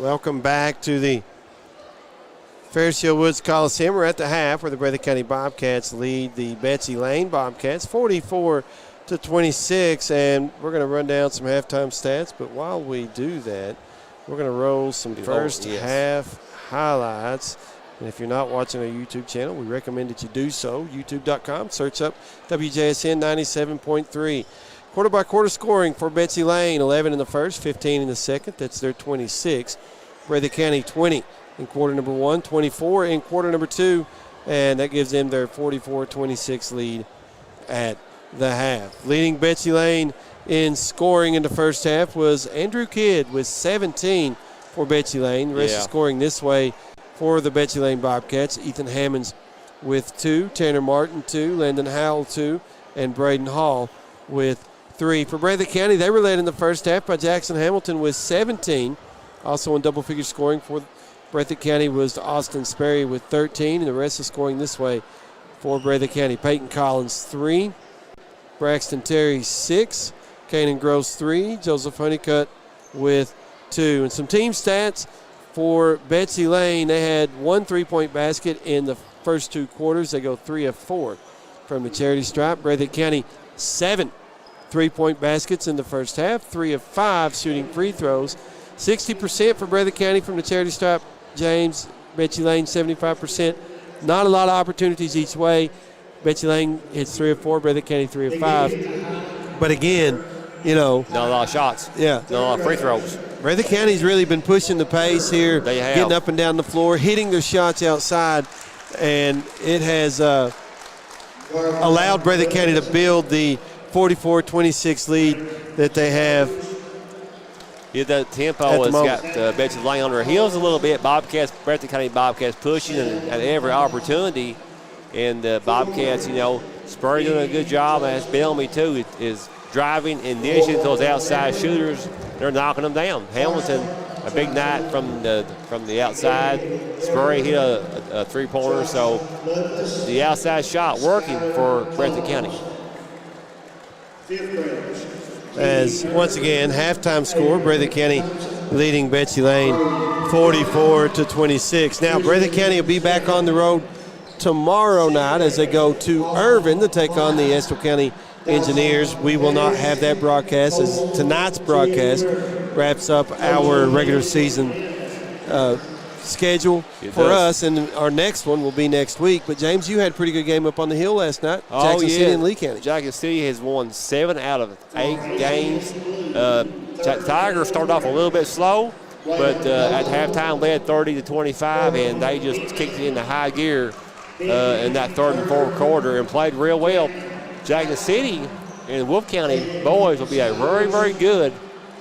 Welcome back to the Fairfield Woods Coliseum. We're at the half where the Breathitt County Bobcats lead the Betsy Layne Bobcats 44-26, and we're going to run down some halftime stats. But while we do that, we're going to roll some first half highlights. And if you're not watching our YouTube channel, we recommend that you do so. YouTube.com, search up WJSN 97.3. Quarter-by-quarter scoring for Betsy Layne, 11 in the first, 15 in the second. That's their 26. Breathitt County 20 in quarter number 1, 24 in quarter number 2, and that gives them their 44-26 lead at the half. Leading Betsy Layne in scoring in the first half was Andrew Kidd with 17 for Betsy Layne. The rest is scoring this way for the Betsy Layne Bobcats. Ethan Hammonds with 2, Tanner Martin 2, Landon Howell 2, and Braden Hall with 3. For Breathitt County, they were led in the first half by Jackson Hamilton with 17. Also in double-figure scoring for Breathitt County was Austin Sperry with 13, and the rest is scoring this way for Breathitt County. Peyton Collins 3, Braxton Terry 6, Kanan Gross 3, Joseph Honeycutt with 2. And some team stats for Betsy Layne: they had 1 3-point basket in the first 2 quarters. They go 3 of 4 from the charity stripe. Breathitt County 7 3-point baskets in the first half, 3 of 5 shooting free throws. 60% for Breathitt County from the charity stripe. James, Betsy Layne 75%. Not a lot of opportunities each way. Betsy Layne hits 3 of 4, Breathitt County 3 of 5. But again, you know, not a lot of shots. Yeah. Not a lot of free throws. Breathitt County's really been pushing the pace here, They have. getting up and down the floor, hitting their shots outside, and it has allowed Breathitt County to build the 44-26 lead that they have. Yeah, the tempo has got Betsy Layne on her heels a little bit. Breathitt County Bobcats pushing at every opportunity. And Bobcats, you know, Spurry doing a good job, as Bellamy too, is driving and dishing to those outside shooters. They're knocking them down. Hamilton, a big night from the outside. Spurry hit a three-pointer, so the outside shot working for Breathitt County. As once again, halftime score, Breathitt County leading Betsy Layne 44-26. Now, Breathitt County will be back on the road tomorrow night as they go to Irvin to take on the Estill County Engineers. We will not have that broadcast, as tonight's broadcast wraps up our regular season schedule for us, and our next one will be next week. But James, you had a pretty good game up on the hill last night. Jackson City and Lee County. Jackson City has won 7 out of 8 games. Tigers started off a little bit slow, but at halftime led 30-25, and they just kicked it into high gear in that third and fourth quarter and played real well. Jackson City and Wolf County boys will be a very, very good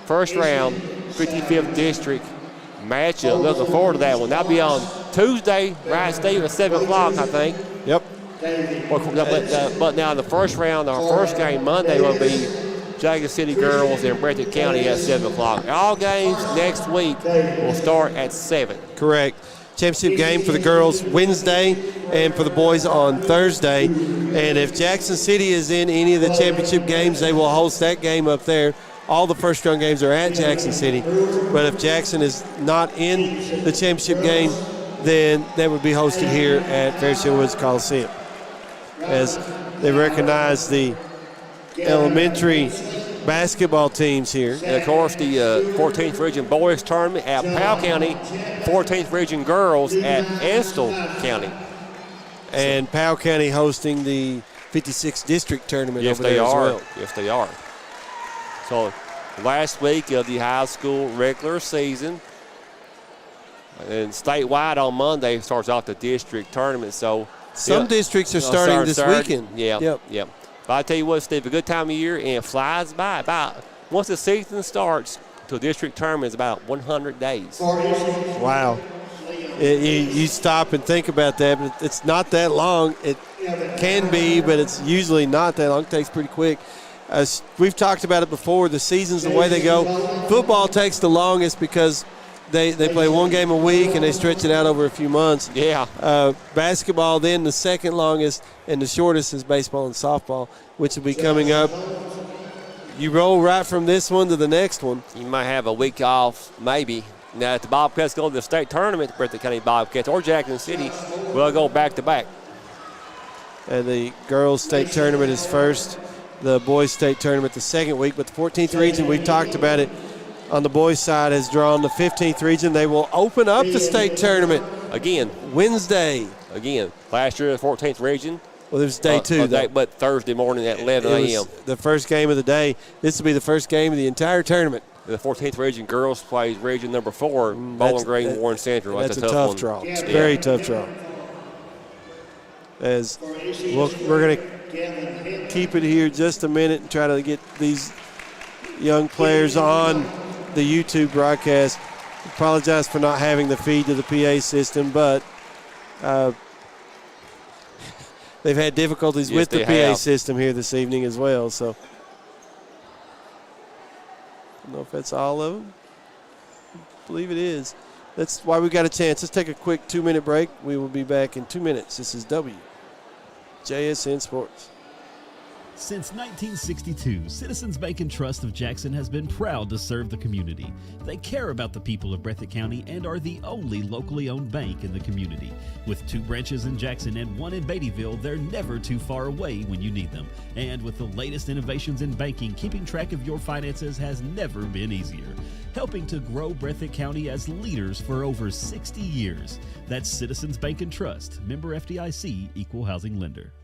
first round 55th district matchup. Looking forward to that one. That'll be on Tuesday, right, Steve, at 7 o'clock, I think. Yep. But now in the first round, our first game Monday will be Jackson City Girls and Breathitt County at 7 o'clock. All games next week will start at 7. Correct. Championship game for the girls Wednesday and for the boys on Thursday. And if Jackson City is in any of the championship games, they will host that game up there. All the first-round games are at Jackson City. But if Jackson is not in the championship game, then that would be hosted here at Fairfield Woods Coliseum, as they recognize the elementary basketball teams here. And, of course, the 14th Region Boys Tournament at Powell County, 14th Region Girls at Estill County. And Powell County hosting the 56th District Tournament over there as well. Yes, they are. So last week of the high school regular season, and statewide on Monday starts off the district tournament. So some districts are starting this weekend. Yeah. But I tell you what, Steve, a good time of year, and it flies by. About once the season starts to a district tournament, it's about 100 days. Wow. You stop and think about that, but it's not that long. It can be, but it's usually not that long. It takes pretty quick. We've talked about it before, the seasons, the way they go. Football takes the longest because they play one game a week and they stretch it out over a few months. Yeah. Basketball, then the second longest, and the shortest is baseball and softball, which will be coming up. You roll right from this one to the next one. You might have a week off, maybe, Now, if the Bobcats go to the state tournament, Breathitt County Bobcats or Jackson City will go back-to-back. And the girls' state tournament is first. The boys' state tournament the second week. But the 14th region, we've talked about it, on the boys' side has drawn the 15th region. They will open up the state tournament Again. Wednesday. Again. Last year, the 14th region. Well, there's day two. But Thursday morning at 11 a.m. The first game of the day. This will be the first game of the entire tournament. The 14th region girls plays region number 4, Bowling Green, Warren Central. That's a tough draw. It's a very tough draw. As we're going to keep it here just a minute and try to get these young players on the YouTube broadcast. Apologize for not having the feed to the PA system, but they've had difficulties with the PA system here this evening as well. So I don't know if that's all of them. I believe it is. That's why we got a chance. Let's take a quick 2-minute break. We will be back in 2 minutes. This is WJSN Sports. Since 1962, Citizens Bank and Trust of Jackson has been proud to serve the community. They care about the people of Breathitt County and are the only locally owned bank in the community. With 2 branches in Jackson and 1 in Beattyville, they're never too far away when you need them. And with the latest innovations in banking, keeping track of your finances has never been easier. Helping to grow Breathitt County as leaders for over 60 years. That's Citizens Bank and Trust, member FDIC, equal housing lender.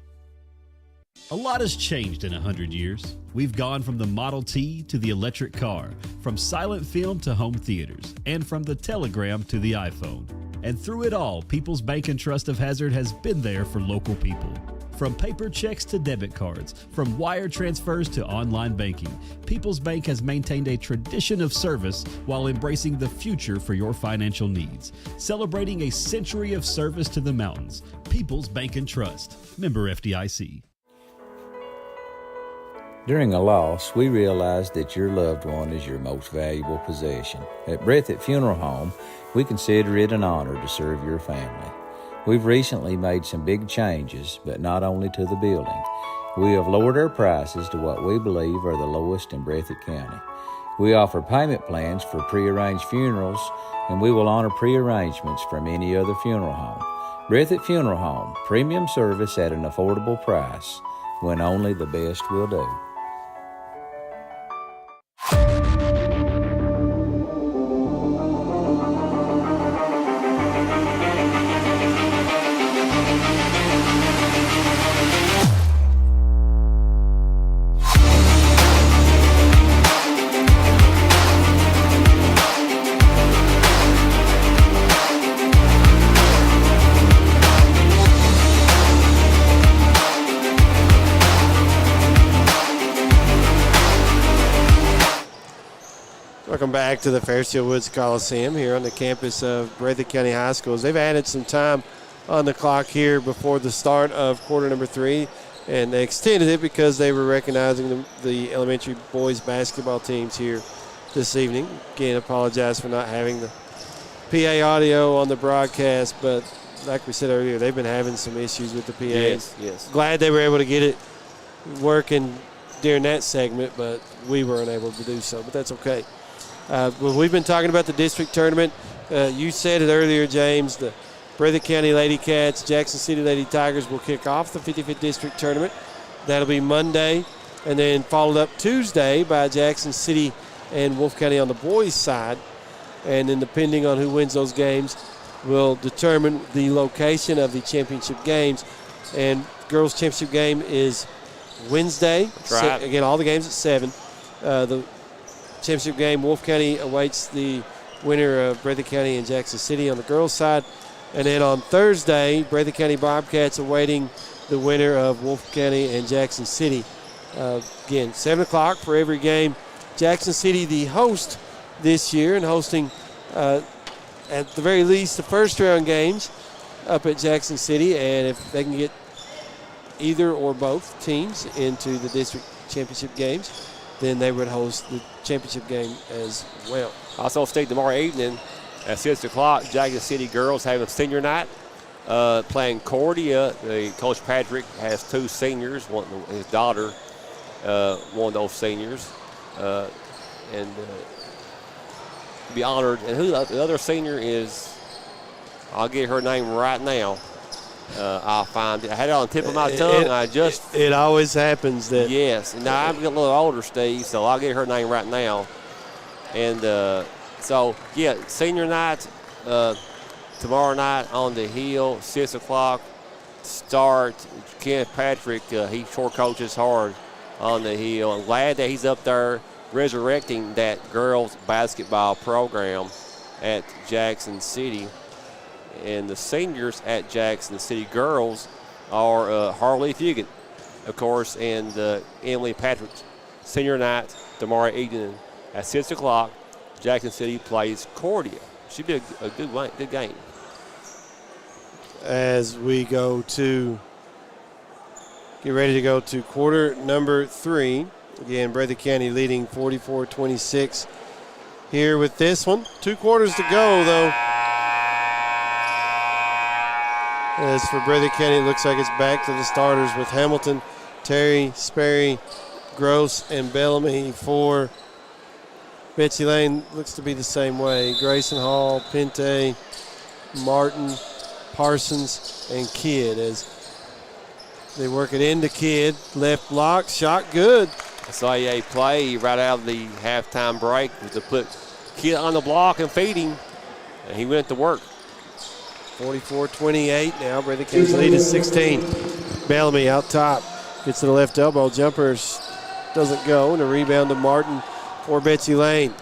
A lot has changed in 100 years. We've gone from the Model T to the electric car, from silent film to home theaters, and from the telegram to the iPhone. And through it all, People's Bank and Trust of Hazard has been there for local people. From paper checks to debit cards, from wire transfers to online banking, People's Bank has maintained a tradition of service while embracing the future for your financial needs. Celebrating a century of service to the mountains. People's Bank and Trust, member FDIC. During a loss, we realize that your loved one is your most valuable possession. At Breathitt Funeral Home, we consider it an honor to serve your family. We've recently made some big changes, but not only to the building. We have lowered our prices to what we believe are the lowest in Breathitt County. We offer payment plans for prearranged funerals, and we will honor prearrangements from any other funeral home. Breathitt Funeral Home, premium service at an affordable price, when only the best will do. Welcome back to the Fairfield Woods Coliseum here on the campus of Breathitt County High Schools. They've added some time on the clock here before the start of quarter number 3, and they extended it because they were recognizing the elementary boys basketball teams here this evening. Again, apologize for not having the PA audio on the broadcast, but like we said earlier, they've been having some issues with the PAs. Yes. Glad they were able to get it working during that segment, but we were unable to do so, but that's okay. We've been talking about the district tournament. You said it earlier, James. The Breathitt County Lady Cats, Jackson City Lady Tigers will kick off the 55th district tournament. That'll be Monday, and then followed up Tuesday by Jackson City and Wolfe County on the boys' side. And then depending on who wins those games will determine the location of the championship games. And girls' championship game is Wednesday. That's right. Again, all the games at 7. The championship game, Wolfe County awaits the winner of Breathitt County and Jackson City on the girls' side. And then on Thursday, Breathitt County Bobcats awaiting the winner of Wolfe County and Jackson City. Again, 7 o'clock for every game. Jackson City, the host this year, and hosting at the very least the first round games up at Jackson City. And if they can get either or both teams into the district championship games, then they would host the championship game as well. Also state tomorrow evening at 6 o'clock, Jackson City girls having senior night, playing Cordia. Coach Patrick has 2 seniors, his daughter, one of those seniors. And to be honored. And who the other senior is, I'll get her name right now. I'll find it. I had it on the tip of my tongue. It always happens that. Yes. Now, I'm getting a little older, Steve, so I'll get her name right now. And senior night tomorrow night on the Hill, 6 o'clock start. Kenneth Patrick, he sure coaches hard on the Hill. I'm glad that he's up there resurrecting that girls basketball program at Jackson City. And the seniors at Jackson City girls are Harley Fugit, of course, and Emily Patrick's senior night tomorrow evening at 6 o'clock. Jackson City plays Cordia. Should be a good game. As we get ready to go to quarter number 3. Again, Breathitt County leading 44-26 here with this one. 2 quarters to go, though. As for Breathitt County, it looks like it's back to the starters with Hamilton, Terry, Sperry, Gross, and Bellamy. For Betsy Layne, looks to be the same way. Grayson Hall, Pente, Martin, Parsons, and Kidd as they work it into Kidd. Left block, shot good. I saw a play right out of the halftime break to put Kidd on the block and feed him, and he went to work. 44-28 now. Breathitt County's lead is 16. Bellamy out top. Gets to the left elbow. Jumper doesn't go. And a rebound to Martin for Betsy Layne.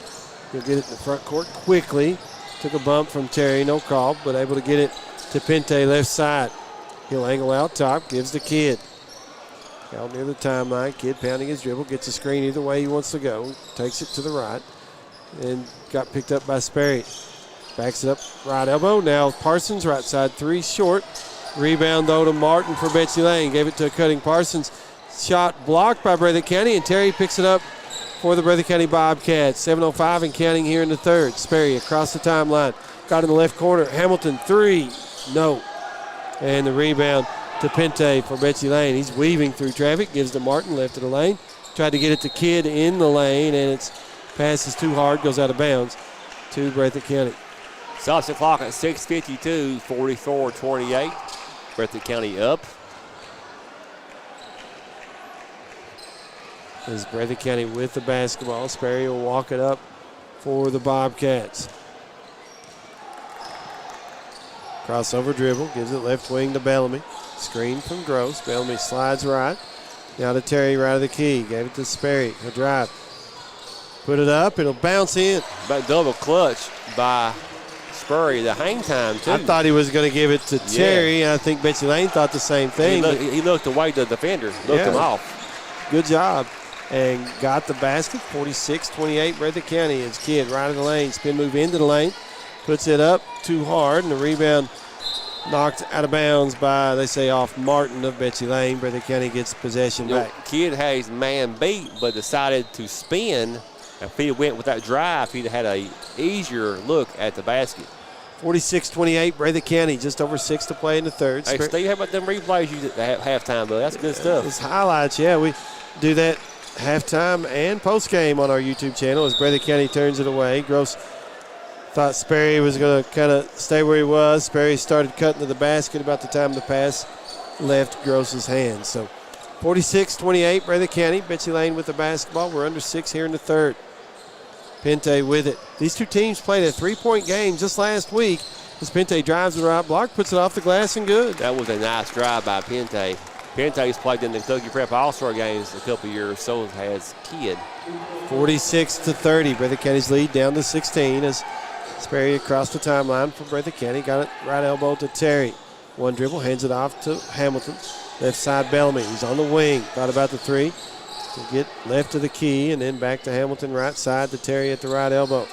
He'll get it in the front court quickly. Took a bump from Terry. No call, but able to get it to Pente left side. He'll angle out top. Gives the Kidd. Out near the timeline. Kidd pounding his dribble. Gets a screen either way he wants to go. Takes it to the right. And got picked up by Sperry. Backs it up, right elbow. Now Parsons, right side 3, short. Rebound, though, to Martin for Betsy Layne. Gave it to a cutting Parsons. Shot blocked by Breathitt County, and Terry picks it up for the Breathitt County Bobcats. 7:05 and counting here in the third. Sperry across the timeline. Got in the left corner. Hamilton, 3. No. And the rebound to Pente for Betsy Layne. He's weaving through traffic. Gives to Martin, left of the lane. Tried to get it to Kidd in the lane, and its pass is too hard. Goes out of bounds to Breathitt County. Stops the clock at 6:52, 44-28. Breathitt County up. As Breathitt County with the basketball. Sperry will walk it up for the Bobcats. Crossover dribble. Gives it left wing to Bellamy. Screen from Gross. Bellamy slides right. Now to Terry right of the key. Gave it to Sperry. He'll drive. Put it up. It'll bounce in. Back double clutch by Sperry, the hang time, too. I thought he was going to give it to Terry, and I think Betsy Layne thought the same thing. He looked away to the defender, looked him off. Good job. And got the basket, 46-28, Breathitt County. As Kidd right in the lane, spin move into the lane, puts it up too hard, and the rebound knocked out of bounds by, they say, off Martin of Betsy Layne. Breathitt County gets possession back. Kidd has man beat, but decided to spin. If he went with that drive, he'd had a easier look at the basket. 46-28, Breathitt County, just over 6 to play in the third. Hey, Steve, how about them replays you at halftime, bud? That's good stuff. It's highlights, yeah. We do that halftime and postgame on our YouTube channel as Breathitt County turns it away. Gross thought Sperry was going to kind of stay where he was. Sperry started cutting to the basket about the time the pass left Gross's hands. So 46-28, Breathitt County. Betsy Layne with the basketball. We're under 6 here in the third. Pente with it. These two teams played a 3-point game just last week as Pente drives the right block, puts it off the glass, and good. That was a nice drive by Pente. Pente's played in the Kentucky Prep All-Star games a couple years, so has Kidd. 46-30, Breathitt County's lead down to 16 as Sperry across the timeline for Breathitt County. Got it right elbow to Terry. One dribble, hands it off to Hamilton. Left side Bellamy. He's on the wing. Thought about the 3. To get left of the key and then back to Hamilton right side to Terry at the right elbow.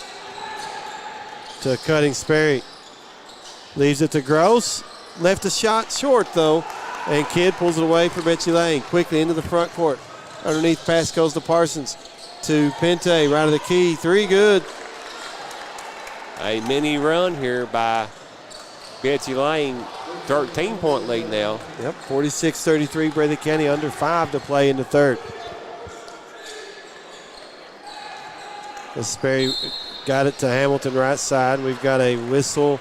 To cutting Sperry. Leaves it to Gross. Left a shot short though. And Kidd pulls it away for Betsy Layne. Quickly into the front court. Underneath pass goes to Parsons. To Pente right of the key. 3 good. A mini run here by Betsy Layne. 13-point lead now. Yep, 46-33, Breathitt County under 5 to play in the third. As Sperry got it to Hamilton right side. We've got a whistle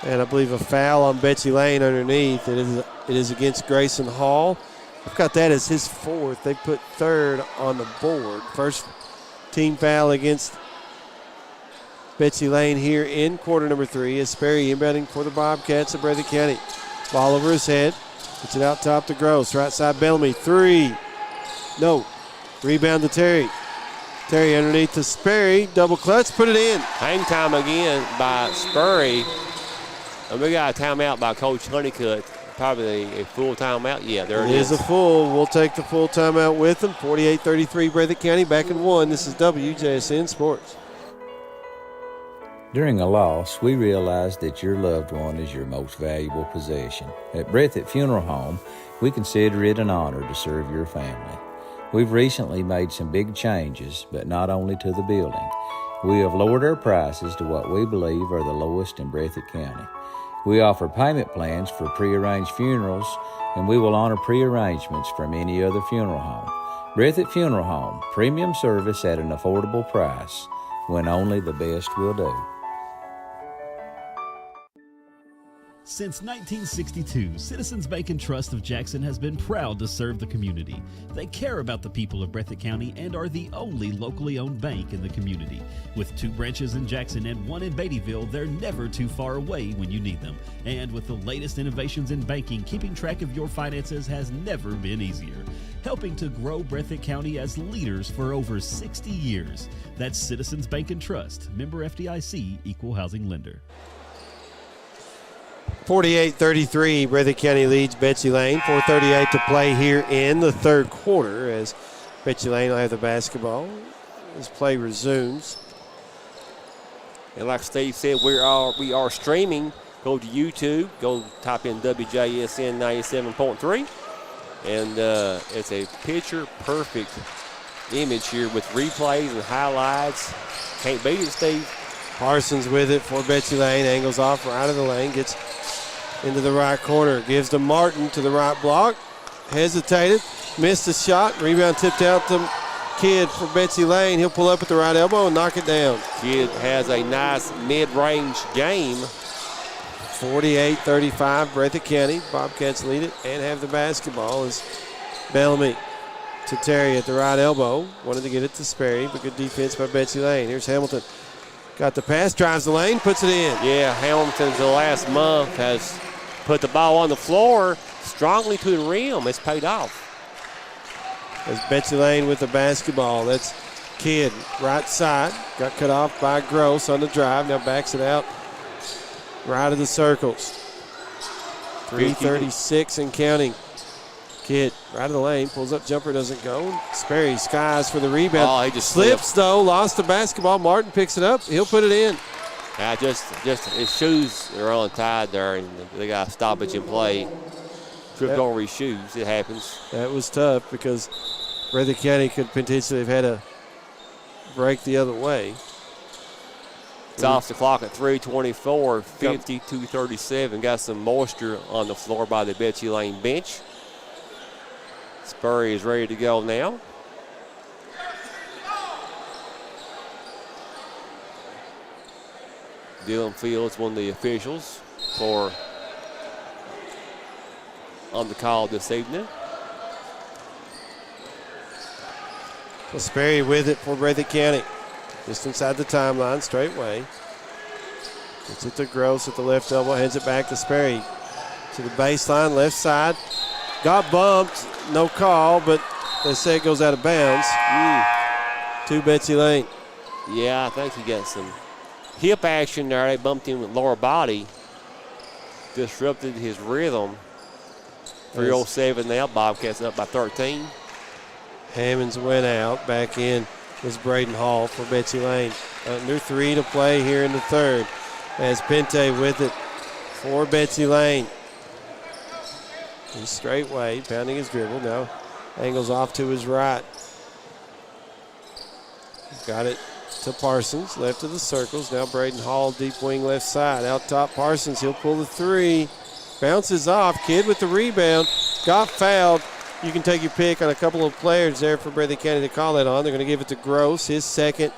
and I believe a foul on Betsy Layne underneath. It is against Grayson Hall. I've got that as his fourth. They put third on the board. First team foul against Betsy Layne here in quarter number 3 as Sperry inbounding for the Bobcats of Breathitt County. Ball over his head. Puts it out top to Gross. Right side Bellamy. 3. No. Rebound to Terry. Terry underneath to Sperry. Double clutch. Put it in. Hang time again by Sperry. And we got a timeout by Coach Honeycutt. Probably a full timeout. Yeah, there it is. It is a full. We'll take the full timeout with them. 48-33 Breathitt County back in 1. This is WJSN Sports. During a loss, we realize that your loved one is your most valuable possession. At Breathitt Funeral Home, we consider it an honor to serve your family. We've recently made some big changes, but not only to the building. We have lowered our prices to what we believe are the lowest in Breathitt County. We offer payment plans for prearranged funerals, and we will honor prearrangements from any other funeral home. Breathitt Funeral Home, premium service at an affordable price, when only the best will do. Since 1962, Citizens Bank and Trust of Jackson has been proud to serve the community. They care about the people of Breathitt County and are the only locally owned bank in the community. With 2 branches in Jackson and 1 in Beattyville, they're never too far away when you need them. And with the latest innovations in banking, keeping track of your finances has never been easier. Helping to grow Breathitt County as leaders for over 60 years. That's Citizens Bank and Trust, member FDIC, equal housing lender. 48-33, Breathitt County leads Betsy Layne. 4:38 to play here in the third quarter as Betsy Layne will have the basketball as play resumes. And like Steve said, we are streaming. Go to YouTube. Go type in WJSN 97.3. And it's a picture-perfect image here with replays and highlights. Can't beat it, Steve. Parsons with it for Betsy Layne. Angles off right of the lane. Gets into the right corner. Gives to Martin to the right block. Hesitated. Missed the shot. Rebound tipped out to Kidd for Betsy Layne. He'll pull up at the right elbow and knock it down. Kidd has a nice mid-range game. 48-35, Breathitt County. Bobcats lead it and have the basketball as Bellamy to Terry at the right elbow. Wanted to get it to Sperry, but good defense by Betsy Layne. Here's Hamilton. Got the pass, drives the lane, puts it in. Yeah, Hamilton the last month has put the ball on the floor strongly to the rim. It's paid off. As Betsy Layne with the basketball. That's Kidd, right side. Got cut off by Gross on the drive. Now backs it out right of the circles. 3:36 and counting. Kidd, right of the lane, pulls up, jumper doesn't go. Sperry skies for the rebound. Oh, he just slips though, lost the basketball. Martin picks it up, he'll put it in. Yeah, just his shoes are untied there, and they got a stoppage in play. Tripped over his shoes, it happens. That was tough because Breathitt County could potentially have had a break the other way. It's off the clock at 3:24, 52-37. Got some moisture on the floor by the Betsy Layne bench. Spurry is ready to go now. Dylan Fields, one of the officials on the call this evening. Well, Sperry with it for Breathitt County. Just inside the timeline, straight away. Gets it to Gross at the left elbow, hands it back to Sperry. To the baseline, left side. Got bumped, no call, but they say it goes out of bounds. To Betsy Layne. Yeah, I think he got some hip action there. They bumped him with lower body. Disrupted his rhythm. 3:07 now, Bobcats up by 13. Hammonds went out, back in was Braden Hall for Betsy Layne. Under 3 to play here in the third as Pente with it for Betsy Layne. He's straight way, pounding his dribble. Now angles off to his right. Got it to Parsons, left of the circles. Now Braden Hall, deep wing left side. Out top Parsons, he'll pull the 3. Bounces off, Kidd with the rebound. Got fouled. You can take your pick on a couple of players there for Breathitt County to call that on. They're going to give it to Gross, his second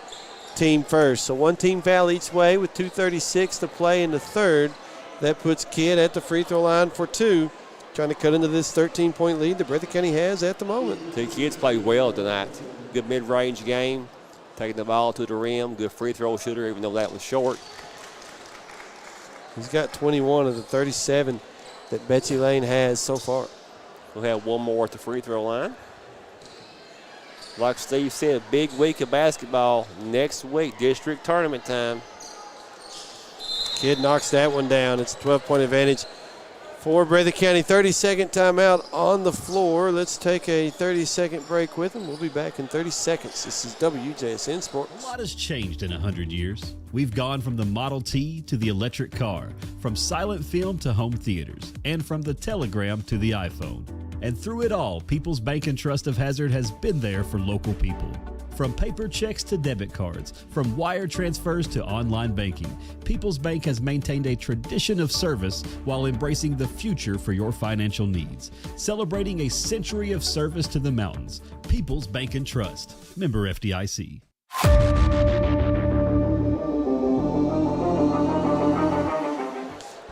team first. So one team foul each way with 2:36 to play in the third. That puts Kidd at the free throw line for 2, trying to cut into this 13-point lead that Breathitt County has at the moment. The kids played well tonight. Good mid-range game, taking the ball to the rim. Good free throw shooter, even though that was short. He's got 21 of the 37 that Betsy Layne has so far. We'll have one more at the free throw line. Like Steve said, big week of basketball next week, district tournament time. Kidd knocks that one down. It's a 12-point advantage for Breathitt County. 30-second timeout on the floor. Let's take a 30-second break with them. We'll be back in 30 seconds. This is WJSN Sports. A lot has changed in 100 years. We've gone from the Model T to the electric car, from silent film to home theaters, and from the telegram to the iPhone. And through it all, People's Bank and Trust of Hazard has been there for local people. From paper checks to debit cards, from wire transfers to online banking, People's Bank has maintained a tradition of service while embracing the future for your financial needs. Celebrating a century of service to the mountains. People's Bank and Trust. Member FDIC.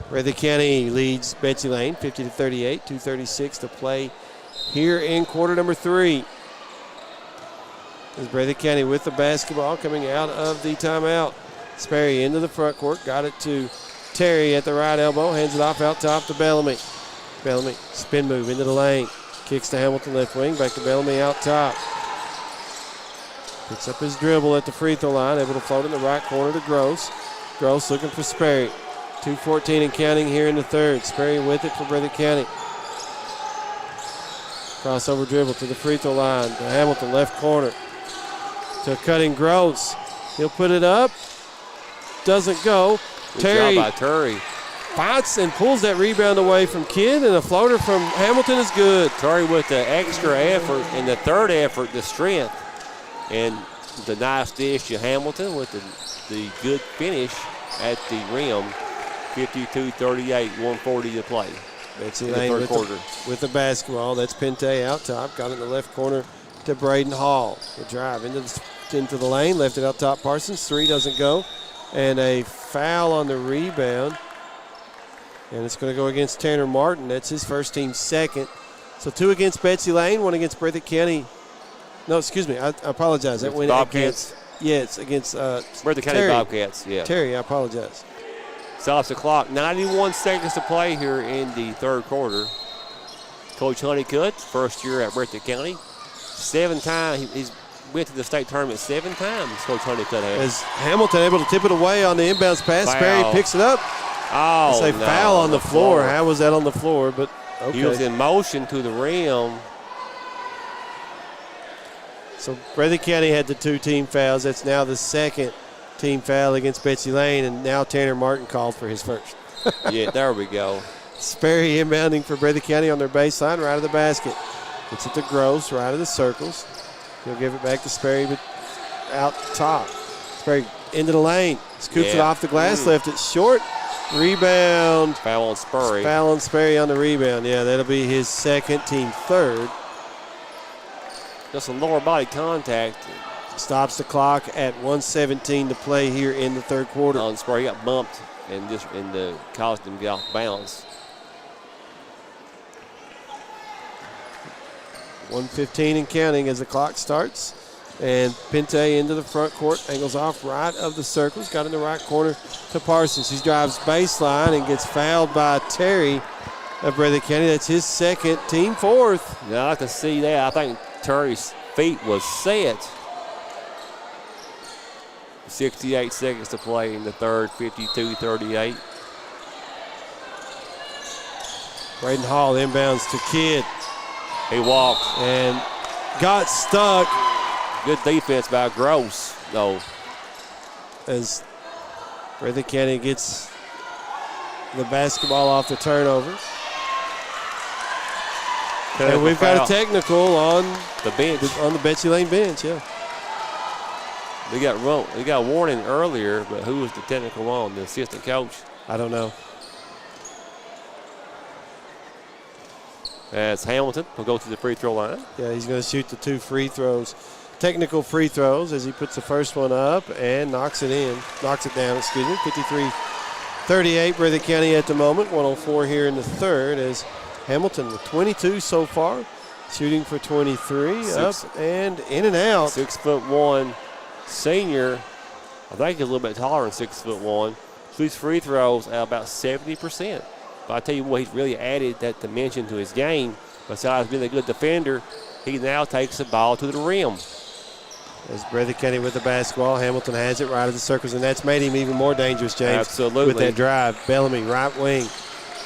Breathitt County leads Betsy Layne 50-38, 2:36 to play here in quarter number 3. As Breathitt County with the basketball coming out of the timeout. Sperry into the front court, got it to Terry at the right elbow, hands it off out top to Bellamy. Bellamy, spin move into the lane, kicks to Hamilton left wing, back to Bellamy out top. Picks up his dribble at the free throw line, able to float in the right corner to Gross. Gross looking for Sperry. 2:14 and counting here in the third. Sperry with it for Breathitt County. Crossover dribble to the free throw line to Hamilton left corner. To cutting Gross. He'll put it up. Doesn't go. Good job by Terry. Fights and pulls that rebound away from Kidd, and a floater from Hamilton is good. Terry with the extra effort and the third effort, the strength, and the nice dish to Hamilton with the good finish at the rim. 52-38, 140 to play. Betsy in the Layne third quarter. With the basketball. That's Pente out top. Got it in the left corner to Braden Hall. The drive into the lane. Left it out top. Parsons. 3 doesn't go. And a foul on the rebound. And it's going to go against Tanner Martin. That's his first team second. So 2 against Betsy Layne, 1 against Breathitt County. No, excuse me. I apologize. That went Bobcats. It's against Breathitt County Terry. Bobcats, yeah. Terry, I apologize. Stops the clock. 91 seconds to play here in the third quarter. Coach Honeycutt, first year at Breathitt County. 7 times. He's went to the state tournament 7 times, Coach Honeycutt has. As Hamilton able to tip it away on the inbounds pass. Sperry picks it up. Oh, it's a no, foul on the floor. How was that on the floor? But okay. He was in motion to the rim. So Breathitt County had the 2 team fouls. That's now the second team foul against Betsy Layne, and now Tanner Martin called for his first. Yeah, there we go. Sperry inbounding for Breathitt County on their baseline, right of the basket. Gets it to Gross, right of the circles. He'll give it back to Sperry, but out top. Sperry into the lane. Scoops it off the glass, left it short. Rebound. Foul on Sperry. Foul on Sperry on the rebound. Yeah, that'll be his second, team third. Just a lower body contact. Stops the clock at 1:17 to play here in the third quarter. On Sperry, he got bumped and just caused him to get off balance. 1:15 and counting as the clock starts. And Pente into the front court, angles off right of the circles, got in the right corner to Parsons. He drives baseline and gets fouled by Terry of Breathitt County. That's his second, team fourth. Yeah, I can see that. I think Terry's feet was set. 68 seconds to play in the third, 52-38. Braden Hall inbounds to Kidd. He walked. And got stuck. Good defense by Gross, though. As Breathitt County gets the basketball off the turnover. And we've got a technical on the bench. On the Betsy Layne bench, yeah. They got warning earlier, but who was the technical on? The assistant coach? I don't know. As Hamilton will go to the free throw line. Yeah, he's going to shoot the 2 free throws. technical free throws as he puts the first one up and knocks it down, 53-38 Breathitt County at the moment, 104 here in the third as Hamilton with 22 so far, shooting for 23, up and in and out. 6'1" senior, I think he's a little bit taller than 6'1", shoots free throws at about 70%. But I tell you what, he's really added that dimension to his game. Besides being a good defender, he now takes the ball to the rim. As Breathitt County with the basketball, Hamilton has it right at the circles, and that's made him even more dangerous, James. Absolutely. With that drive. Bellamy, right wing,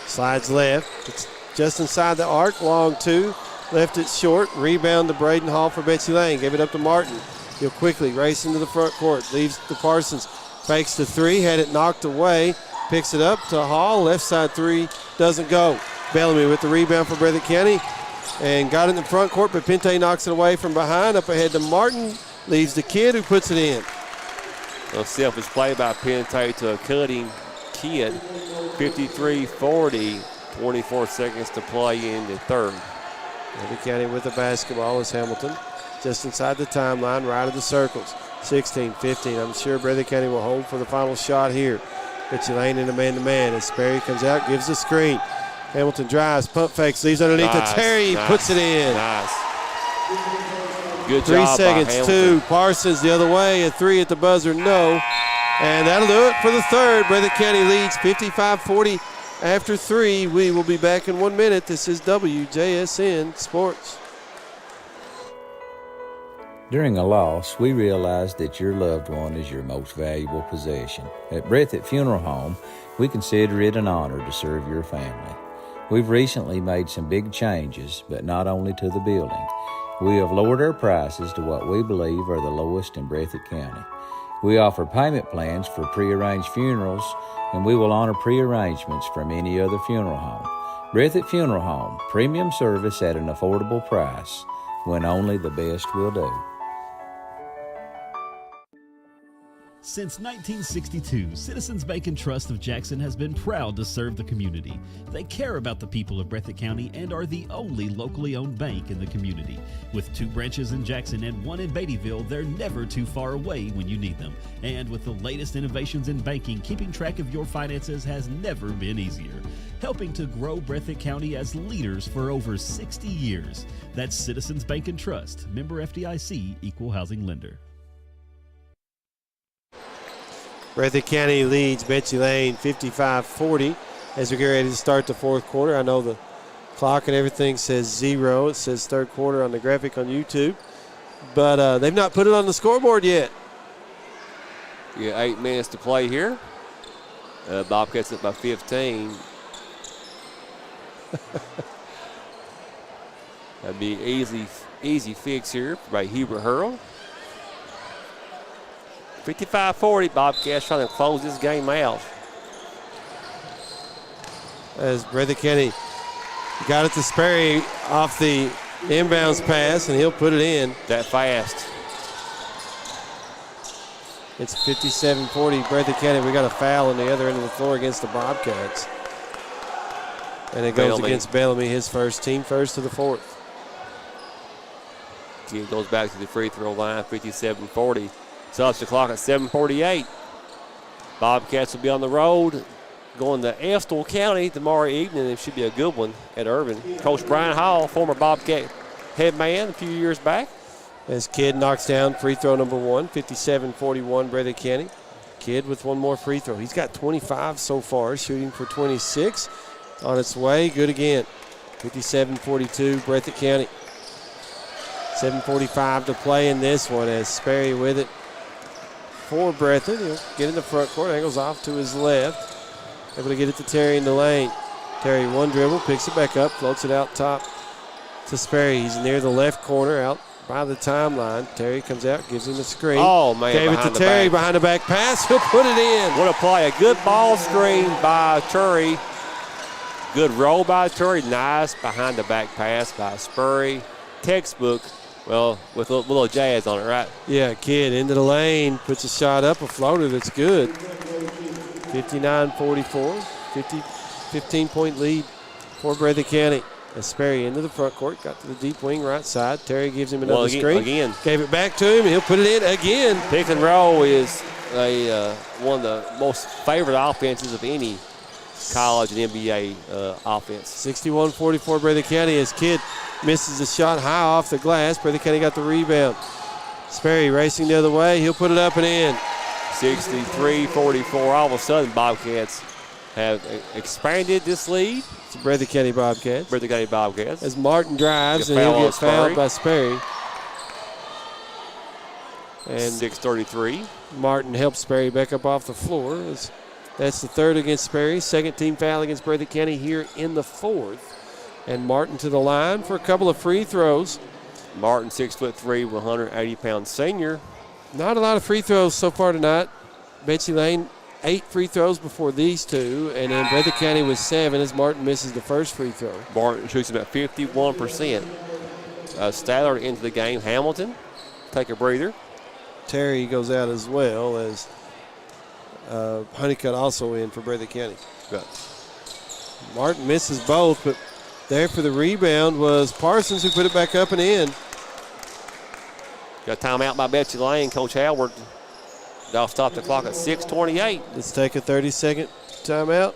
slides left. It's just inside the arc, long two. Left it short. Rebound to Braden Hall for Betsy Layne. Gave it up to Martin. He'll quickly race into the front court. Leaves to Parsons. Fakes the three. Had it knocked away. Picks it up to Hall. Left side three. Doesn't go. Bellamy with the rebound for Breathitt County. And got it in the front court, but Pente knocks it away from behind. Up ahead to Martin. Leaves the kid who puts it in. A selfish play by Pente to a cutting kid. 53-40. 24 seconds to play in the third. Breathitt County with the basketball is Hamilton. Just inside the timeline, right of the circles. 16-15. I'm sure Breathitt County will hold for the final shot here. Betsy Layne in a man-to-man as Sperry comes out, gives the screen. Hamilton drives, pump fakes, leaves underneath to Terry, puts it in. Nice. Good 3 job seconds, by Hamilton. 2. Parsons the other way, a 3 at the buzzer, no. And that'll do it for the third. Breathitt County leads 55-40 after 3. We will be back in 1 minute. This is WJSN Sports. During a loss, we realize that your loved one is your most valuable possession. At Breathitt Funeral Home, we consider it an honor to serve your family. We've recently made some big changes, but not only to the building. We have lowered our prices to what we believe are the lowest in Breathitt County. We offer payment plans for prearranged funerals, and we will honor prearrangements from any other funeral home. Breathitt Funeral Home, premium service at an affordable price, when only the best will do. Since 1962, Citizens Bank and Trust of Jackson has been proud to serve the community. They care about the people of Breathitt County and are the only locally owned bank in the community. With 2 branches in Jackson and 1 in Beattyville, they're never too far away when you need them. And with the latest innovations in banking, keeping track of your finances has never been easier. Helping to grow Breathitt County as leaders for over 60 years. That's Citizens Bank and Trust, member FDIC, equal housing lender. Breathitt County leads Betsy Layne 55-40 as we get ready to start the fourth quarter. I know the clock and everything says 0. It says third quarter on the graphic on YouTube. But they've not put it on the scoreboard yet. Yeah, 8 minutes to play here. Bobcats up by 15. That'd be an easy fix here by Hubert Hurl. 55-40, Bobcats trying to close this game out. As Breathitt County got it to Sperry off the inbounds pass, and he'll put it in. That fast. It's 57-40, Breathitt County. We got a foul on the other end of the floor against the Bobcats. And it goes against Bellamy, his first, team first to the fourth. It goes back to the free throw line, 57-40. Stops the clock at 7:48. Bobcats will be on the road going to Estill County tomorrow evening. It should be a good one at Irvin. Coach Brian Hall, former Bobcat head man a few years back. As Kidd knocks down free throw number 1, 57-41 Breathitt County. Kidd with 1 more free throw. He's got 25 so far, shooting for 26. On its way, good again. 57-42 Breathitt County. 7:45 to play in this one as Sperry with it for Breathitt. He'll get in the front court, angles off to his left. Able to get it to Terry in the lane. Terry 1 dribble, picks it back up, floats it out top to Sperry. He's near the left corner, out by the timeline. Terry comes out, gives him a screen. Oh, man, gave it to Terry behind the back pass. He'll put it in. What a play. A good ball screen by Terry. Good roll by Terry. Nice behind the back pass by Sperry. Textbook. Well, with a little jazz on it, right? Yeah, Kidd into the lane, puts a shot up, a floater that's good. 59-44, 15-point lead for Breathitt County. As Sperry into the front court, got to the deep wing right side. Terry gives him another screen. Again. Gave it back to him, and he'll put it in again. Pick and roll is one of the most favorite offenses of any college and NBA offense. 61-44 Breathitt County as Kidd misses the shot high off the glass. Breathitt County got the rebound. Sperry racing the other way. He'll put it up and in. 63-44. All of a sudden, Bobcats have expanded this lead. It's the Breathitt County Bobcats. Breathitt County Bobcats. As Martin drives, and he'll get fouled by Sperry. And 6:33. Martin helps Sperry back up off the floor. That's the third against Sperry. Second team foul against Breathitt County here in the fourth. And Martin to the line for a couple of free throws. Martin, 6'3", 180-pound senior. Not a lot of free throws so far tonight. Betsy Layne, 8 free throws before these two, and then Breathitt County was 7 as Martin misses the first free throw. Martin shoots about 51%. Stallard into the game. Hamilton, take a breather. Terry goes out as well as Honeycutt also in for Breathitt County. Good. Martin misses both, but there for the rebound was Parsons, who put it back up and in. Got a timeout by Betsy Layne. Coach Howard, they'll stop the clock at 6:28. Let's take a 30-second timeout.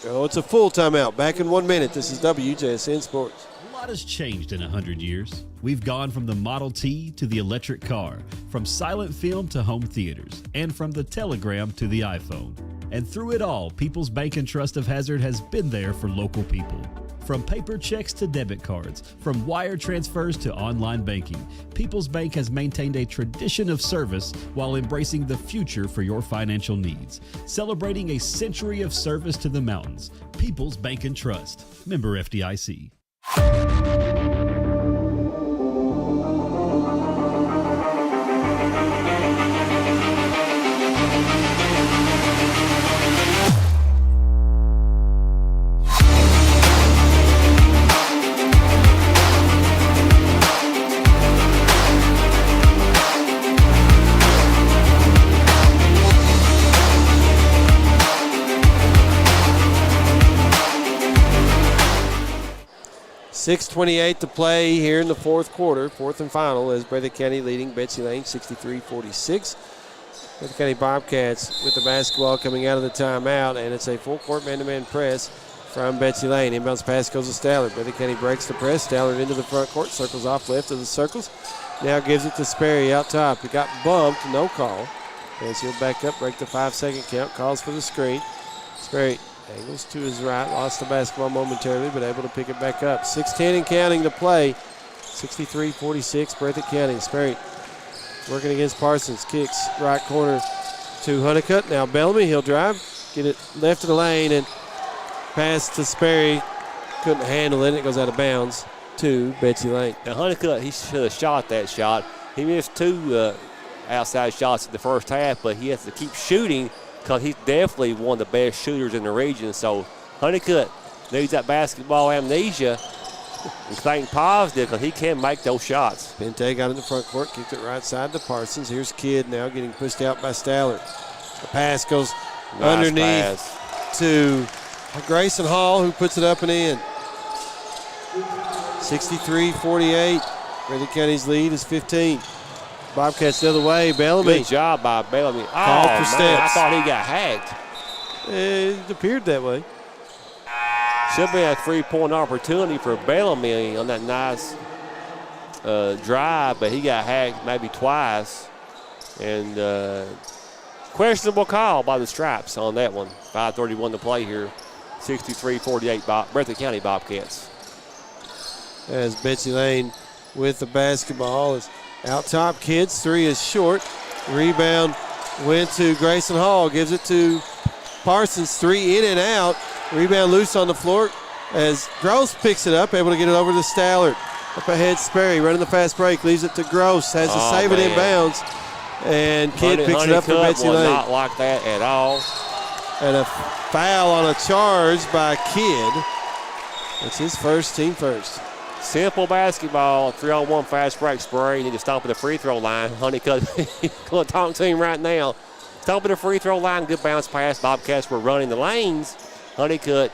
Oh, it's a full timeout. Back in 1 minute. This is WJSN Sports. A lot has changed in 100 years. We've gone from the Model T to the electric car, from silent film to home theaters, and from the telegram to the iPhone. And through it all, People's Bank and Trust of Hazard has been there for local people. From paper checks to debit cards, from wire transfers to online banking, People's Bank has maintained a tradition of service while embracing the future for your financial needs. Celebrating a century of service to the mountains. People's Bank and Trust. Member FDIC. .6:28 to play here in the fourth quarter, fourth and final, as Breathitt County leading Betsy Layne 63-46. Breathitt County Bobcats with the basketball coming out of the timeout, and it's a full court man-to-man press from Betsy Layne. Inbounds pass goes to Stallard. Breathitt County breaks the press. Stallard into the front court, circles off left of the circles. Now gives it to Sperry out top. It got bumped, no call. As he'll back up, break the 5-second count, calls for the screen. Sperry angles to his right, lost the basketball momentarily, but able to pick it back up. 6:10 and counting to play. 63-46, Breathitt County. Sperry working against Parsons. Kicks right corner to Honeycutt. Now Bellamy, he'll drive, get it left of the lane, and pass to Sperry. Couldn't handle it. It goes out of bounds to Betsy Layne. Now Honeycutt, he should have shot that shot. He missed 2 outside shots in the first half, but he has to keep shooting because he's definitely one of the best shooters in the region. So Honeycutt needs that basketball amnesia and think positive because he can make those shots. Pente got in the front court, kicked it right side to Parsons. Here's Kidd now getting pushed out by Stallard. The pass goes underneath to Grayson Hall, who puts it up and in. 63-48. Breathitt County's lead is 15. Bobcats the other way. Bellamy. Good job by Bellamy. Called for steps. I thought he got hacked. It appeared that way. Should be a 3-point opportunity for Bellamy on that nice drive, but he got hacked maybe twice. And questionable call by the Stripes on that one. 5:31 to play here. 63-48 Breathitt County Bobcats. As Betsy Layne with the basketball is out top. Kids, 3 is short. Rebound went to Grayson Hall. Gives it to Parsons. 3 in and out. Rebound loose on the floor as Gross picks it up, able to get it over to Stallard. Up ahead, Sperry running the fast break. Leaves it to Gross. Has to save it in bounds. And Kidd picks it up for Betsy Layne. Not like that at all. And a foul on a charge by Kidd. It's his first, team first. Simple basketball, 3-on-1 fast break spray. You need to stop at the free throw line. Honeycutt, going to talk to him right now. Stop at the free throw line, good bounce pass. Bobcats were running the lanes. Honeycutt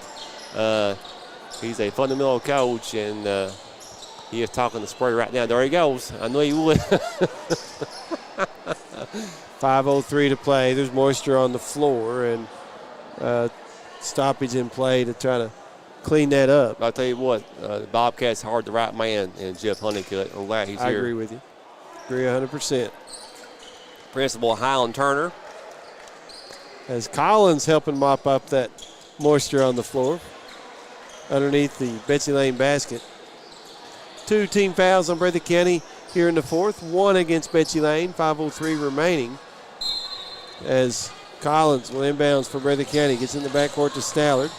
He's a fundamental coach, and he is talking to Spurrier right now. There he goes. I knew he would. 5:03 to play. There's moisture on the floor, and stoppage in play to try to clean that up. I'll tell you what, the Bobcats hired the right man in Jeff Honeycutt. I'm glad he's I here. agree with you. Agree 100%. Principal Highland Turner. As Collins helping mop up that moisture on the floor underneath the Betsy Layne basket. 2 team fouls on Breathitt County here in the fourth. 1 against Betsy Layne. 5:03 remaining. As Collins will inbounds for Breathitt County. Gets in the backcourt to Stallard.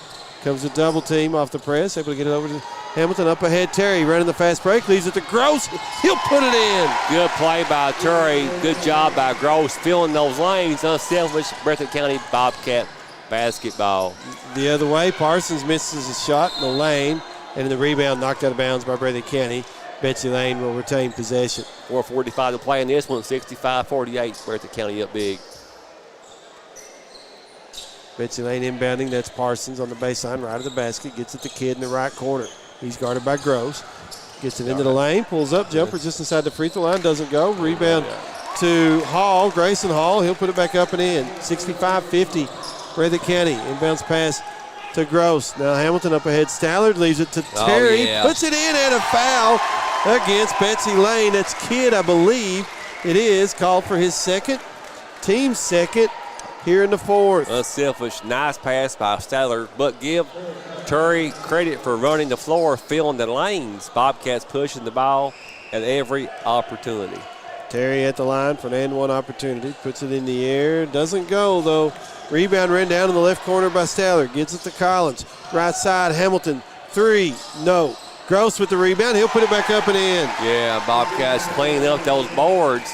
Comes a double team off the press. Able to get it over to Hamilton. Up ahead, Terry running the fast break. Leaves it to Gross. He'll put it in. Good play by Terry. Good job by Gross filling those lanes. Unselfish Breathitt County Bobcat basketball. The other way, Parsons misses a shot in the lane. And the rebound knocked out of bounds by Breathitt County. Betsy Layne will retain possession. 4:45 to play in this one. 65-48. Breathitt County up big. Betsy Layne inbounding. That's Parsons on the baseline, right of the basket. Gets it to Kidd in the right corner. He's guarded by Gross. Gets it into the lane. Pulls up. Jumper just inside the free throw line. Doesn't go. Rebound to Hall. Grayson Hall. He'll put it back up and in. 65-50. Breathitt County. Inbounds pass to Gross. Now Hamilton up ahead. Stallard leaves it to Terry. Puts it in and a foul against Betsy Layne. That's Kidd, I believe. It is called for his second. Team second here in the fourth. Unselfish. Nice pass by Stallard. But give Terry credit for running the floor, filling the lanes. Bobcats pushing the ball at every opportunity. Terry at the line for an and one opportunity. Puts it in the air. Doesn't go, though. Rebound ran down in the left corner by Stallard. Gets it to Collins. Right side, Hamilton. 3. No. Gross with the rebound. He'll put it back up and in. Yeah, Bobcats cleaning up those boards.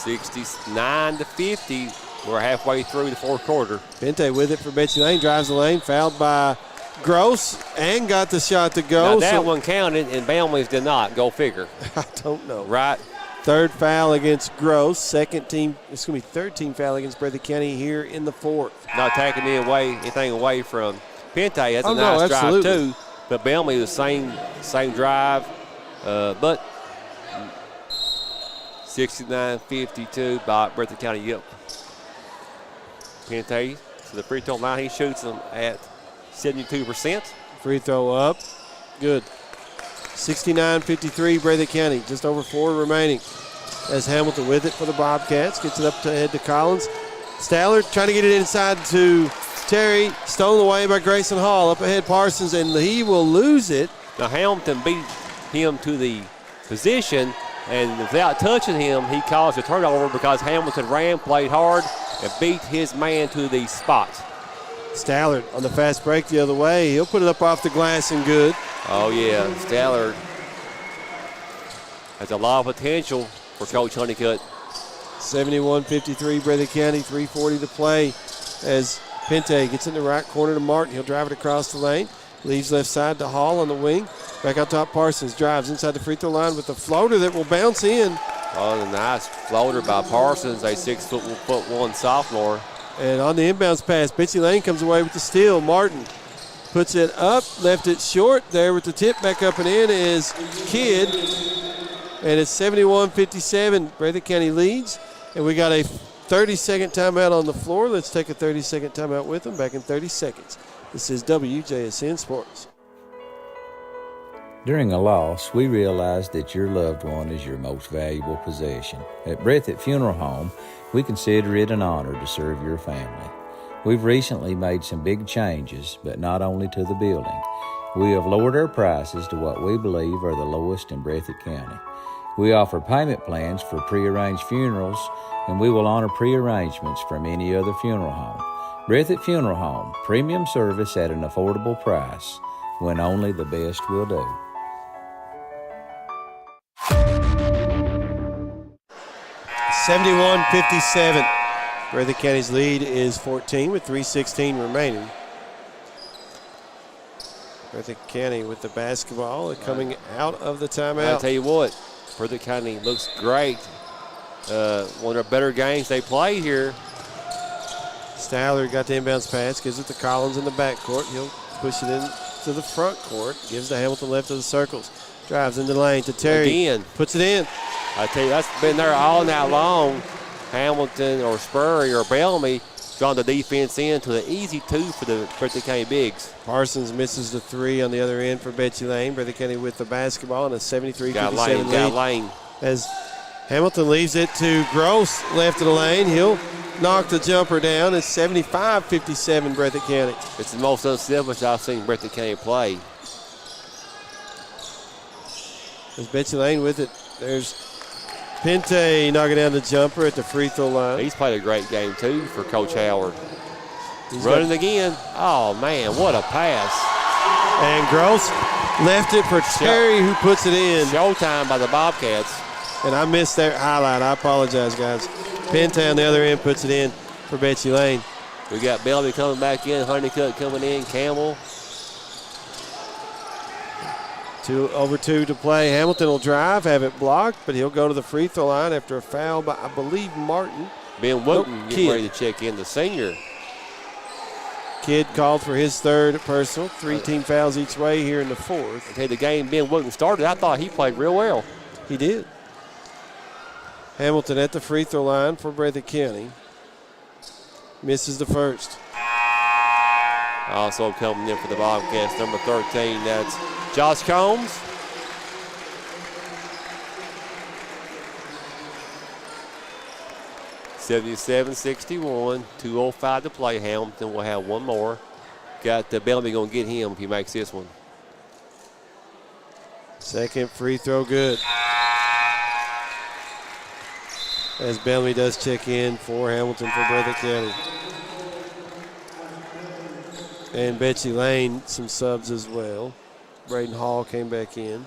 69-50. We're halfway through the fourth quarter. Pente with it for Betsy Layne. Drives the lane. Fouled by Gross and got the shot to go. Now that one counted and Bamley's did not. Go figure. I don't know. Right. Third foul against Gross. Third team foul against Breathitt County here in the fourth. Not taking anything away from Pente. That's a nice drive too. But Bamley the same drive. But 69-52 by Breathitt County. Yep. Pente to the free throw line. He shoots them at 72%. Free throw up. Good. 69-53 Breathitt County. Just over 4 remaining. As Hamilton with it for the Bobcats. Gets it up to head to Collins. Stallard trying to get it inside to Terry. Stolen away by Grayson Hall. Up ahead Parsons, and he will lose it. Now Hamilton beat him to the position, and without touching him, he caused a turnover because Hamilton ran, played hard, and beat his man to the spot. Stallard on the fast break the other way. He'll put it up off the glass and good. Oh, yeah. Stallard has a lot of potential for Coach Honeycutt. 71-53 Breathitt County. 3:40 to play as Pente gets in the right corner to Martin. He'll drive it across the lane. Leaves left side to Hall on the wing. Back out top Parsons. Drives inside the free throw line with a floater that will bounce in. Oh, a nice floater by Parsons, a 6'1" sophomore. And on the inbounds pass, Betsy Layne comes away with the steal. Martin puts it up, left it short. There with the tip back up and in is Kidd. And it's 71-57. Breathitt County leads. And we got a 30-second timeout on the floor. Let's take a 30-second timeout with them. Back in 30 seconds. This is WJSN Sports. During a loss, we realize that your loved one is your most valuable possession. At Breathitt Funeral Home, we consider it an honor to serve your family. We've recently made some big changes, but not only to the building. We have lowered our prices to what we believe are the lowest in Breathitt County. We offer payment plans for prearranged funerals, and we will honor prearrangements from any other funeral home. Breathitt Funeral Home, premium service at an affordable price, when only the best will do. (71-57). Breathitt County's lead is 14 with 3:16 remaining. Breathitt County with the basketball coming out of the timeout. I'll tell you what, Breathitt County looks great. One of the better games they play here. Stallard got the inbounds pass, gives it to Collins in the backcourt. He'll push it in to the front court. Gives to Hamilton left of the circles. Drives into the lane to Terry. Again. Puts it in. I tell you, that's been there all night long. Hamilton or Spurry or Bellamy drawn the defense in to the easy 2 for the Breathitt County Bigs. Parsons misses the 3 on the other end for Betsy Layne. Breathitt County with the basketball and a 73-57 lead. Got Layne. As Hamilton leaves it to Gross, left of the lane. He'll knock the jumper down. It's 75-57 Breathitt County. It's the most unselfish I've seen Breathitt County play. There's Betsy Layne with it. There's Pente knocking down the jumper at the free throw line. He's played a great game, too, for Coach Howard. He's running again. Oh, man, what a pass. And Gross left it for Terry, who puts it in. Showtime by the Bobcats. And I missed that highlight. I apologize, guys. Pente on the other end puts it in for Betsy Layne. We got Bellamy coming back in, Honeycutt coming in, Campbell. 2 to play. Hamilton will drive, have it blocked, but he'll go to the free throw line after a foul by, I believe, Martin. Ben Wooten getting ready to check in, the senior. Kidd called for his 3rd personal. 3 team fouls each way here in the 4th. I tell you, the game Ben Wooten started, I thought he played real well. He did. Hamilton at the free throw line for Breathitt County. Misses the first. Also coming in for the Bobcats, number 13, that's Josh Combs. (77-61), 2:05 to play. Hamilton will have one more. Got Bellamy going to get him if he makes this one. Second free throw good. As Bellamy does check in for Hamilton for Breathitt County. And Betsy Layne, some subs as well. Braden Hall came back in.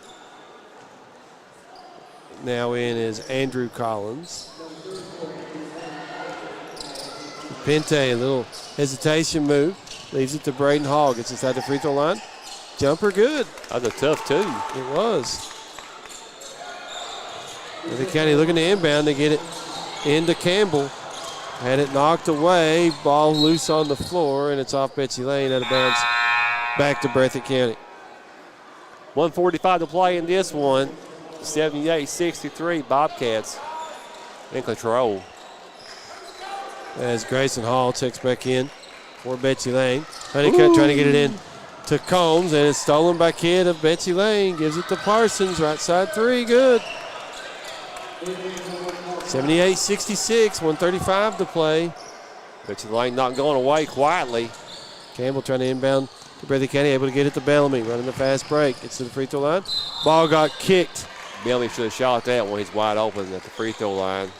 Now in is Andrew Collins. Pente, a little hesitation move. Leaves it to Braden Hall. Gets inside the free throw line. Jumper good. That was a tough 2. It was. Breathitt County looking to inbound to get it into Campbell. Had it knocked away. Ball loose on the floor, and it's off Betsy Layne out of bounds. Back to Breathitt County. 1:45 to play in this one. 78-63, Bobcats in control. As Grayson Hall checks back in for Betsy Layne. Honeycutt trying to get it in to Combs, and it's stolen by Kidd of Betsy Layne. Gives it to Parsons, right side 3, good. 78-66, 1:35 to play. Betsy Layne not going away quietly. Campbell trying to inbound to Breathitt County, able to get it to Bellamy, running the fast break. Gets to the free throw line. Ball got kicked. Bellamy should have shot that when he's wide open at the free throw line.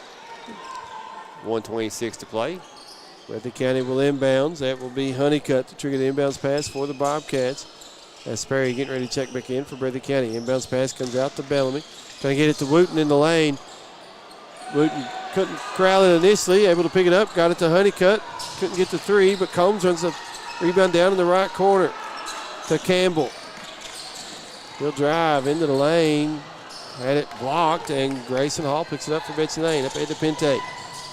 1:26 to play. Breathitt County will inbounds. That will be Honeycutt to trigger the inbounds pass for the Bobcats. As Sperry getting ready to check back in for Breathitt County. Inbounds pass comes out to Bellamy. Trying to get it to Wooten in the lane. Wooten couldn't corral it initially. Able to pick it up. Got it to Honeycutt. Couldn't get the 3, but Combs runs the rebound down in the right corner to Campbell. He'll drive into the lane. Had it blocked, and Grayson Hall picks it up for Betsy Layne. Up ahead to Pente.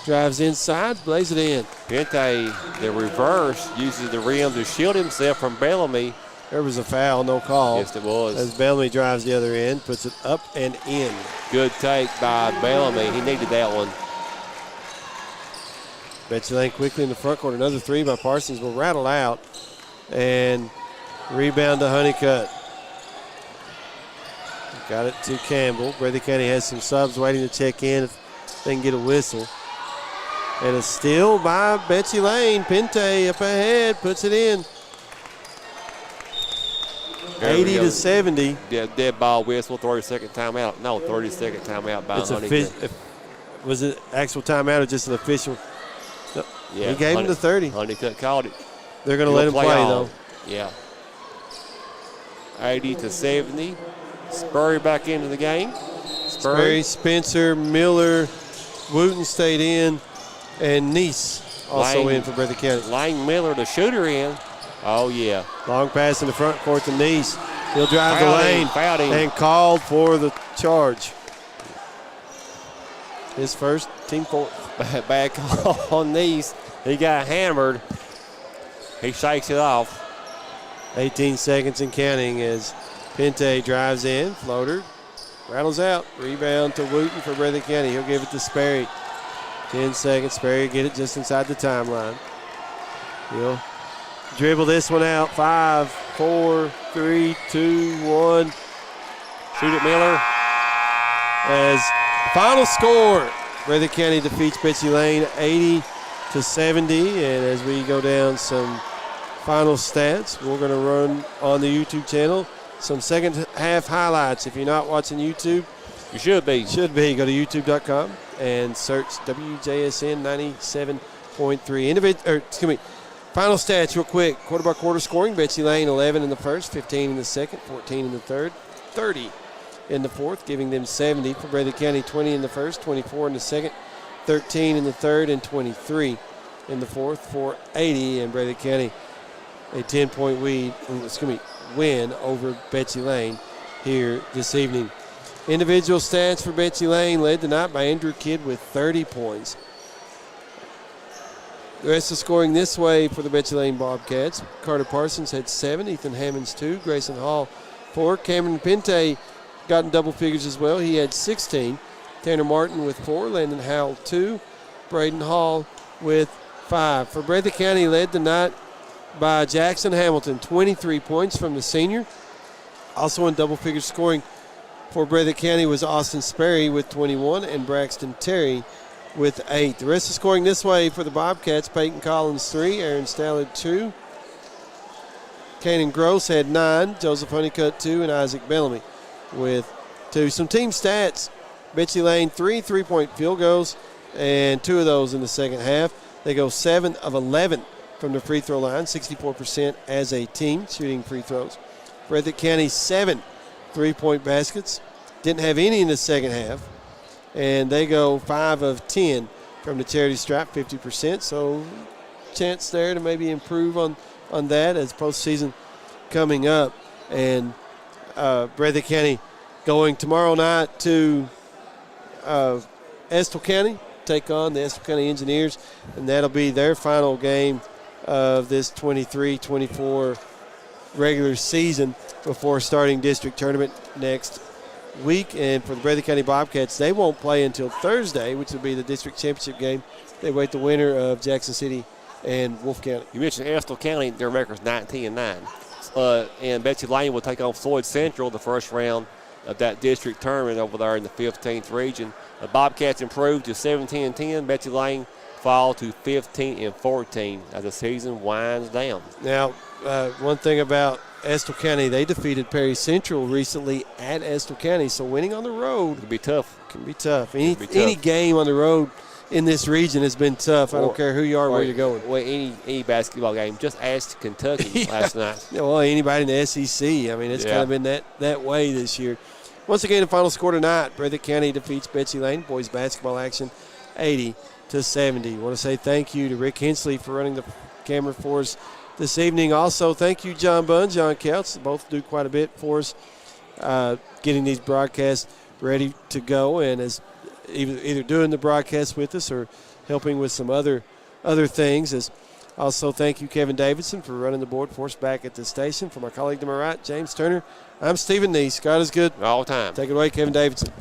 Drives inside, blaze it in. Pente, the reverse, uses the rim to shield himself from Bellamy. There was a foul, no call. Yes, it was. As Bellamy drives the other end, puts it up and in. Good take by Bellamy. He needed that one. Betsy Layne quickly in the front court. Another 3 by Parsons will rattle out. And rebound to Honeycutt. Got it to Campbell. Breathitt County has some subs waiting to check in if they can get a whistle. And a steal by Betsy Layne. Pente up ahead, puts it in. 80-70. Dead ball whistle, 30-second timeout. No, 30-second timeout by Honeycutt. Was it actual timeout or just an official? No, yeah, he gave him the 30. Honeycutt called it. They're going to let him play though. Yeah. 80-70. Spurry back into the game. Spurry, Spencer, Miller, Wooten stayed in, and Neese also Layne, in for Breathitt County. Layne Miller, the shooter, in. Oh, yeah. Long pass in the front court to Neese. He'll drive the lane fouled him. and called for the charge. His first, team fourth. Back on Neese. He got hammered. He shakes it off. 18 seconds and counting as Pente drives in. Floater rattles out. Rebound to Wooten for Breathitt County. He'll give it to Sperry. 10 seconds. Sperry get it just inside the timeline. He'll dribble this one out. 5, 4, 3, 2, 1. Shoot it, Miller. As final score, Breathitt County defeats Betsy Layne 80-70. And as we go down some final stats, we're going to run on the YouTube channel some second half highlights. If you're not watching YouTube, You should be. go to youtube.com and search WJSN 97.3. Final stats real quick. Quarter by quarter scoring. Betsy Layne 11 in the first, 15 in the second, 14 in the third, 30 in the fourth, giving them 70. For Breathitt County, 20 in the first, 24 in the second, 13 in the third, and 23 in the fourth for 80. And Breathitt County a 10-point win over Betsy Layne here this evening. Individual stats for Betsy Layne led tonight by Andrew Kidd with 30 points. The rest of scoring this way for the Betsy Layne Bobcats. Carter Parsons had 7, Ethan Hammonds 2, Grayson Hall 4. Cameron Pente got in double figures as well. He had 16. Tanner Martin with 4, Landon Howell 2, Braden Hall with 5. For Breathitt County, led tonight by Jackson Hamilton, 23 points from the senior. Also in double figure scoring for Breathitt County was Austin Sperry with 21 and Braxton Terry with 8. The rest of scoring this way for the Bobcats: Peyton Collins 3, Aaron Stallard 2, Kanan Gross had 9, Joseph Honeycutt 2, and Isaac Bellamy with 2. Some team stats: Betsy Layne 3 3-point field goals, and 2 of those in the second half. They go 7 of 11 from the free throw line, 64% as a team shooting free throws. Breathitt County 7 3-point baskets, didn't have any in the second half, and they go 5 of 10 from the charity stripe, 50%. So chance there to maybe improve on that as postseason coming up. And Breathitt County going tomorrow night to Estill County, take on the Estill County Engineers, and that'll be their final game of this 23-24 regular season before starting district tournament next week. And for the Breathitt County Bobcats, they won't play until Thursday, which will be the district championship game. They wait the winner of Jackson City and Wolfe County. You mentioned Estill County, their record's 19-9. And Betsy Layne will take on Floyd Central the first round of that district tournament over there in the 15th region. The Bobcats improved to 17-10. Betsy Layne fall to 15-14 as the season winds down. Now, one thing about Estill County, they defeated Perry Central recently at Estill County, so winning on the road It could be tough. can be tough. Any game on the road in this region has been tough. I don't care who you are, where you're going. Well, any basketball game. Just ask Kentucky last night. Yeah, well, anybody in the SEC. I mean, it's kind of been that way this year. Once again, the final score tonight: Breathitt County defeats Betsy Layne. Boys basketball action, 80-70. I want to say thank you to Rick Hensley for running the camera for us this evening. Also, thank you, John Bunn, John Couts. Both do quite a bit for us, getting these broadcasts ready to go, and as either doing the broadcast with us or helping with some other things. As also, thank you, Kevin Davidson, for running the board for us back at the station. For my colleague to my right, James Turner, I'm Stephen Neese. God is good All the time. Take it away, Kevin Davidson.